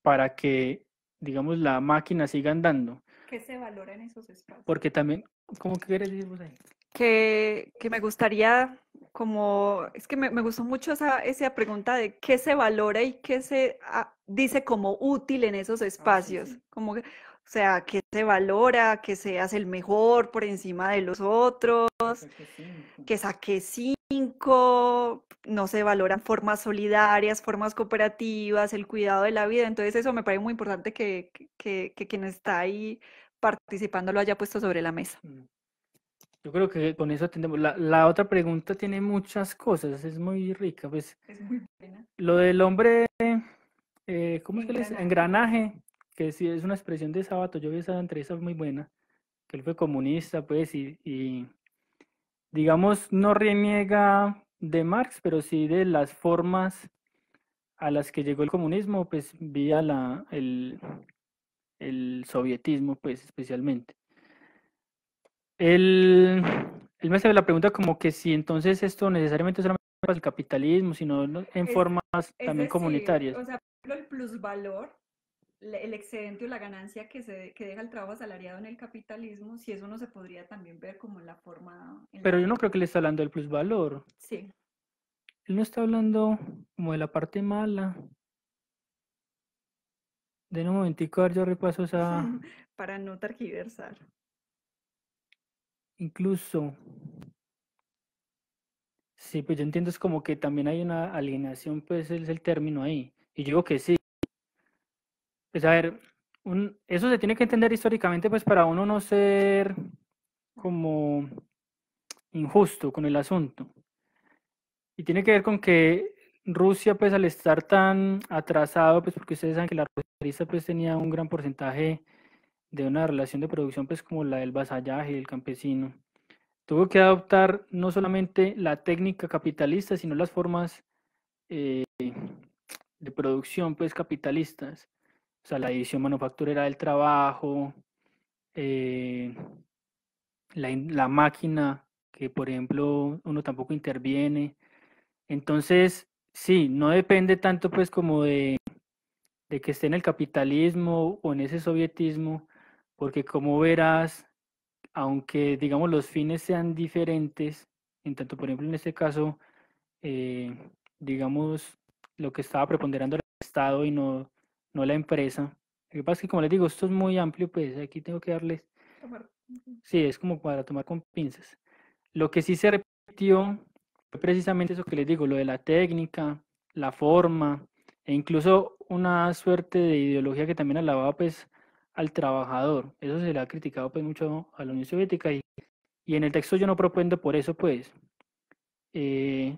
para que, digamos, la máquina siga andando. ¿Qué se valora en esos espacios? Porque también, ¿cómo que quieres decir vos ahí? Que me gustaría, como, es que me gustó mucho esa pregunta de qué se valora y qué se dice como útil en esos espacios. Sí. Como que, o sea, qué se valora, que seas el mejor por encima de los otros, que saque 5, no se valoran formas solidarias, formas cooperativas, el cuidado de la vida. Entonces eso me parece muy importante que quien está ahí participando lo haya puesto sobre la mesa. Yo creo que con eso atendemos. La otra pregunta tiene muchas cosas, es muy rica. Pues Es muy buena. lo del hombre, ¿cómo es que le dice? Engranaje. Engranaje, que sí es una expresión de Sábato. Yo vi esa entrevista muy buena, que él fue comunista, pues, y digamos, no reniega de Marx, pero sí de las formas a las que llegó el comunismo, pues vía el sovietismo, pues especialmente. Él, él me hace la pregunta como que si entonces esto necesariamente solamente para el capitalismo, sino en Es, formas es también decir, comunitarias. o sea, por ejemplo, el plusvalor, el excedente o la ganancia que deja el trabajo asalariado en el capitalismo, si eso no se podría también ver como en la forma, en Pero la... yo no creo que le está hablando del plusvalor. Sí, Él no está hablando como de la parte mala. De un momentico, a ver, yo repaso esa, para no tergiversar. incluso, sí, pues yo entiendo es como que también hay una alienación, pues es el término ahí. Y yo digo que sí. Pues a ver, eso se tiene que entender históricamente, pues para uno no ser como injusto con el asunto. Y tiene que ver con que Rusia, pues al estar tan atrasado, pues porque ustedes saben que la Rusia pues tenía un gran porcentaje de una relación de producción, pues como la del vasallaje, del campesino. Tuvo que adoptar no solamente la técnica capitalista, sino las formas eh, de producción pues capitalistas. O sea, la división manufacturera del trabajo, eh, la máquina, que por ejemplo uno tampoco interviene. Entonces, sí, no depende tanto pues como de que esté en el capitalismo o en ese sovietismo, porque como verás, aunque digamos los fines sean diferentes, en tanto por ejemplo en este caso, eh, digamos, lo que estaba preponderando el Estado y no la empresa. Lo que pasa es que como les digo, esto es muy amplio, pues aquí tengo que darles, Tomar- sí, es como para tomar con pinzas. Lo que sí se repitió fue precisamente eso que les digo, lo de la técnica, la forma, e incluso una suerte de ideología que también alababa pues al trabajador. Eso se le ha criticado pues mucho a la Unión Soviética y en el texto yo no propendo por eso pues. Eh,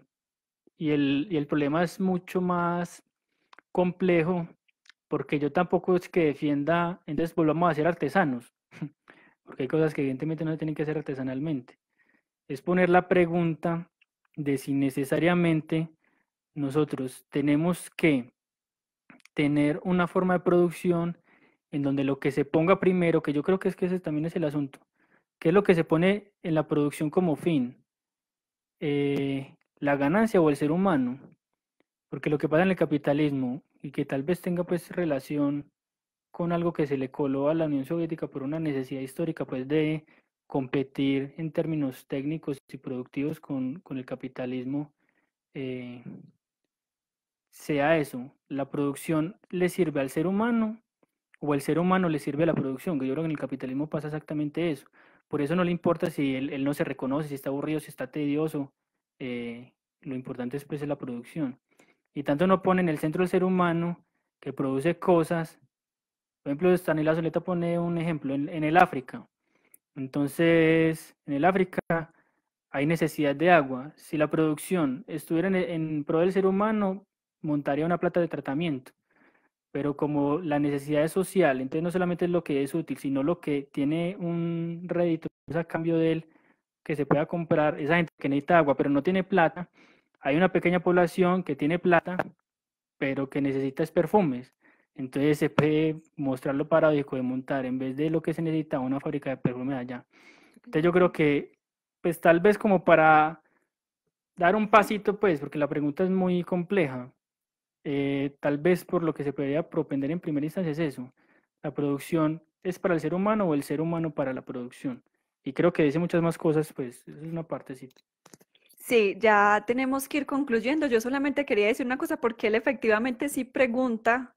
y el problema es mucho más complejo porque yo tampoco es que defienda, entonces volvamos a ser artesanos, porque hay cosas que evidentemente no se tienen que hacer artesanalmente. Es poner la pregunta de si necesariamente nosotros tenemos que tener una forma de producción en donde lo que se ponga primero, que yo creo que ese también es el asunto, ¿qué es lo que se pone en la producción como fin? ¿La ganancia o el ser humano? Porque lo que pasa en el capitalismo y que tal vez tenga pues relación con algo que se le coló a la Unión Soviética por una necesidad histórica pues de competir en términos técnicos y productivos con el capitalismo, eh, sea eso, la producción le sirve al ser humano o el ser humano le sirve a la producción, que yo creo que en el capitalismo pasa exactamente eso. Por eso no le importa si él no se reconoce, si está aburrido, si está tedioso, lo importante es pues es la producción. Y tanto no pone en el centro el ser humano que produce cosas. Por ejemplo, Stanley Soleta pone un ejemplo en el África. Entonces, en el África hay necesidad de agua. Si la producción estuviera en pro del ser humano, montaría una planta de tratamiento. Pero como la necesidad es social, entonces no solamente es lo que es útil, sino lo que tiene un rédito a cambio de él que se pueda comprar, esa gente que necesita agua, pero no tiene plata, hay una pequeña población que tiene plata, pero que necesita es perfumes. Entonces se puede mostrar lo paradójico de montar en vez de lo que se necesita una fábrica de perfumes allá. Entonces yo creo que, pues tal vez como para dar un pasito, pues, porque la pregunta es muy compleja, tal vez por lo que se podría propender en primera instancia es eso. ¿La producción es para el ser humano o el ser humano para la producción? Y creo que dice muchas más cosas, pues, eso es una partecita. Sí, ya tenemos que ir concluyendo. Yo solamente quería decir una cosa porque él efectivamente sí pregunta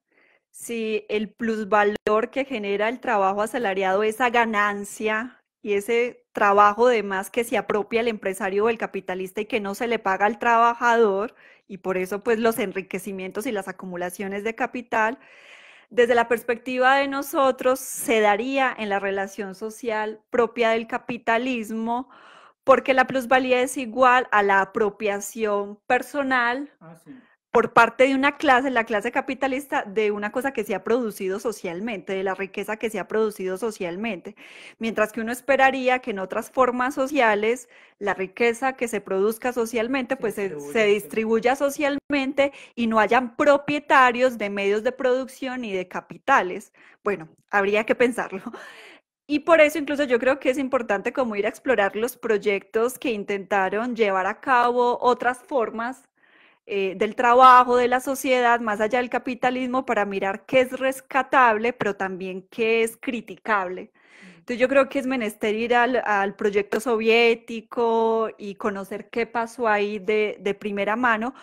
si el plusvalor que genera el trabajo asalariado, esa ganancia y ese trabajo de más que se apropia el empresario o el capitalista y que no se le paga al trabajador, y por eso pues los enriquecimientos y las acumulaciones de capital, desde la perspectiva de nosotros, se daría en la relación social propia del capitalismo, porque la plusvalía es igual a la apropiación personal Ah, sí. por parte de una clase, la clase capitalista, de una cosa que se ha producido socialmente, de la riqueza que se ha producido socialmente. Mientras que uno esperaría que en otras formas sociales, la riqueza que se produzca socialmente, pues se distribuya socialmente y no hayan propietarios de medios de producción y de capitales. Bueno, habría que pensarlo. Y por eso incluso yo creo que es importante como ir a explorar los proyectos que intentaron llevar a cabo otras formas del trabajo, de la sociedad, más allá del capitalismo, para mirar qué es rescatable, pero también qué es criticable. Entonces yo creo que es menester ir al proyecto soviético y conocer qué pasó ahí de primera mano,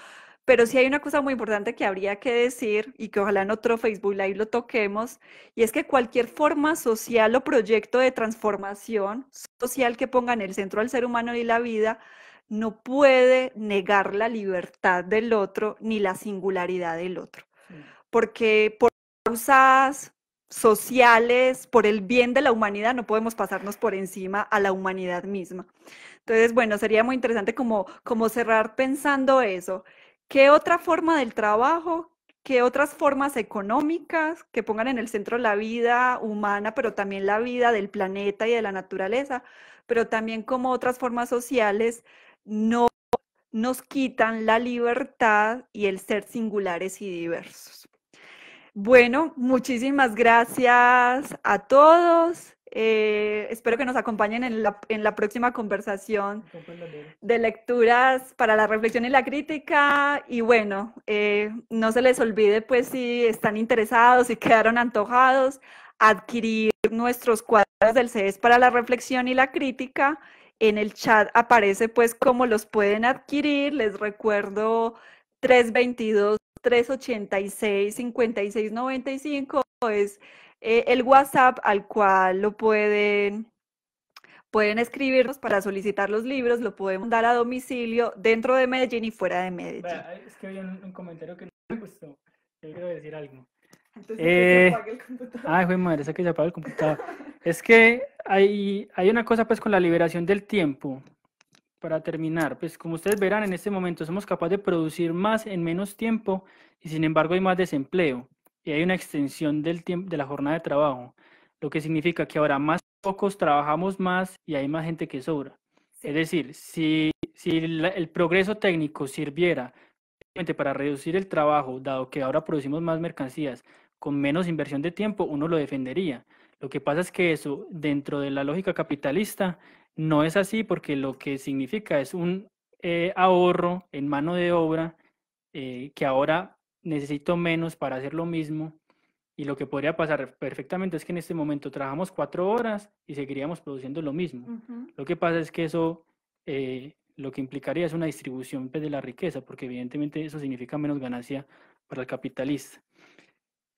pero sí hay una cosa muy importante que habría que decir y que ojalá en otro Facebook Live lo toquemos, y es que cualquier forma social o proyecto de transformación social que ponga en el centro al ser humano y la vida no puede negar la libertad del otro ni la singularidad del otro, porque por causas sociales, por el bien de la humanidad, no podemos pasarnos por encima a la humanidad misma. Entonces, bueno, sería muy interesante como cerrar pensando eso. ¿Qué otra forma del trabajo, qué otras formas económicas que pongan en el centro la vida humana, pero también la vida del planeta y de la naturaleza, pero también como otras formas sociales no nos quitan la libertad y el ser singulares y diversos? Bueno, muchísimas gracias a todos. Espero que nos acompañen en la próxima conversación de lecturas para la reflexión y la crítica. Y bueno, no se les olvide, pues, si están interesados, si quedaron antojados, adquirir nuestros cuadros del CES para la reflexión y la crítica. En el chat aparece, pues, cómo los pueden adquirir. Les recuerdo 322-386-5695 es el WhatsApp al cual lo pueden escribirnos para solicitar los libros, lo podemos dar a domicilio dentro de Medellín y fuera de Medellín. Es que había un comentario que no me gustó. Yo quiero decir algo. Entonces, que se apague el computador. Ay, fue madre, esa que se apaga el computador. Es que hay una cosa pues con la liberación del tiempo. Para terminar, pues como ustedes verán, en este momento somos capaces de producir más en menos tiempo y sin embargo hay más desempleo y hay una extensión del tiempo de la jornada de trabajo, lo que significa que ahora más pocos trabajamos más y hay más gente que sobra. Sí. Es decir, si el progreso técnico sirviera para reducir el trabajo, dado que ahora producimos más mercancías con menos inversión de tiempo, uno lo defendería. Lo que pasa es que eso, dentro de la lógica capitalista, no es así porque lo que significa es un ahorro en mano de obra que ahora necesito menos para hacer lo mismo. Y lo que podría pasar perfectamente es que en este momento trabajamos 4 horas y seguiríamos produciendo lo mismo. Lo que pasa es que eso lo que implicaría es una distribución pues, de la riqueza, porque evidentemente eso significa menos ganancia para el capitalista.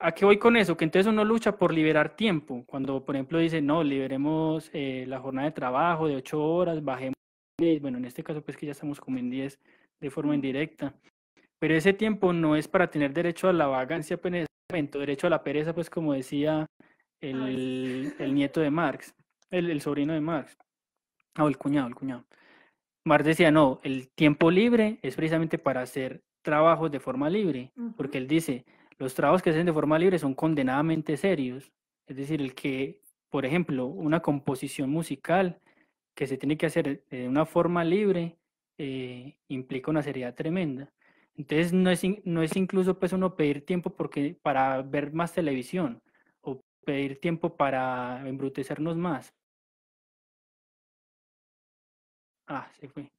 ¿A qué voy con eso? Que entonces uno lucha por liberar tiempo. Cuando, por ejemplo, dice, no, liberemos la jornada de trabajo de 8 horas, bajemos 10, bueno, en este caso pues que ya estamos como en 10 de forma indirecta. Pero ese tiempo no es para tener derecho a la vagancia pues, en ese momento, derecho a la pereza, pues como decía el nieto de Marx, el sobrino de Marx, o el cuñado. Marx decía, no, el tiempo libre es precisamente para hacer trabajos de forma libre, porque él dice, los trabajos que se hacen de forma libre son condenadamente serios. Es decir, el que, por ejemplo, una composición musical que se tiene que hacer de una forma libre implica una seriedad tremenda. Entonces no es incluso pues uno pedir tiempo porque, para ver más televisión o pedir tiempo para embrutecernos más. Ah, se fue.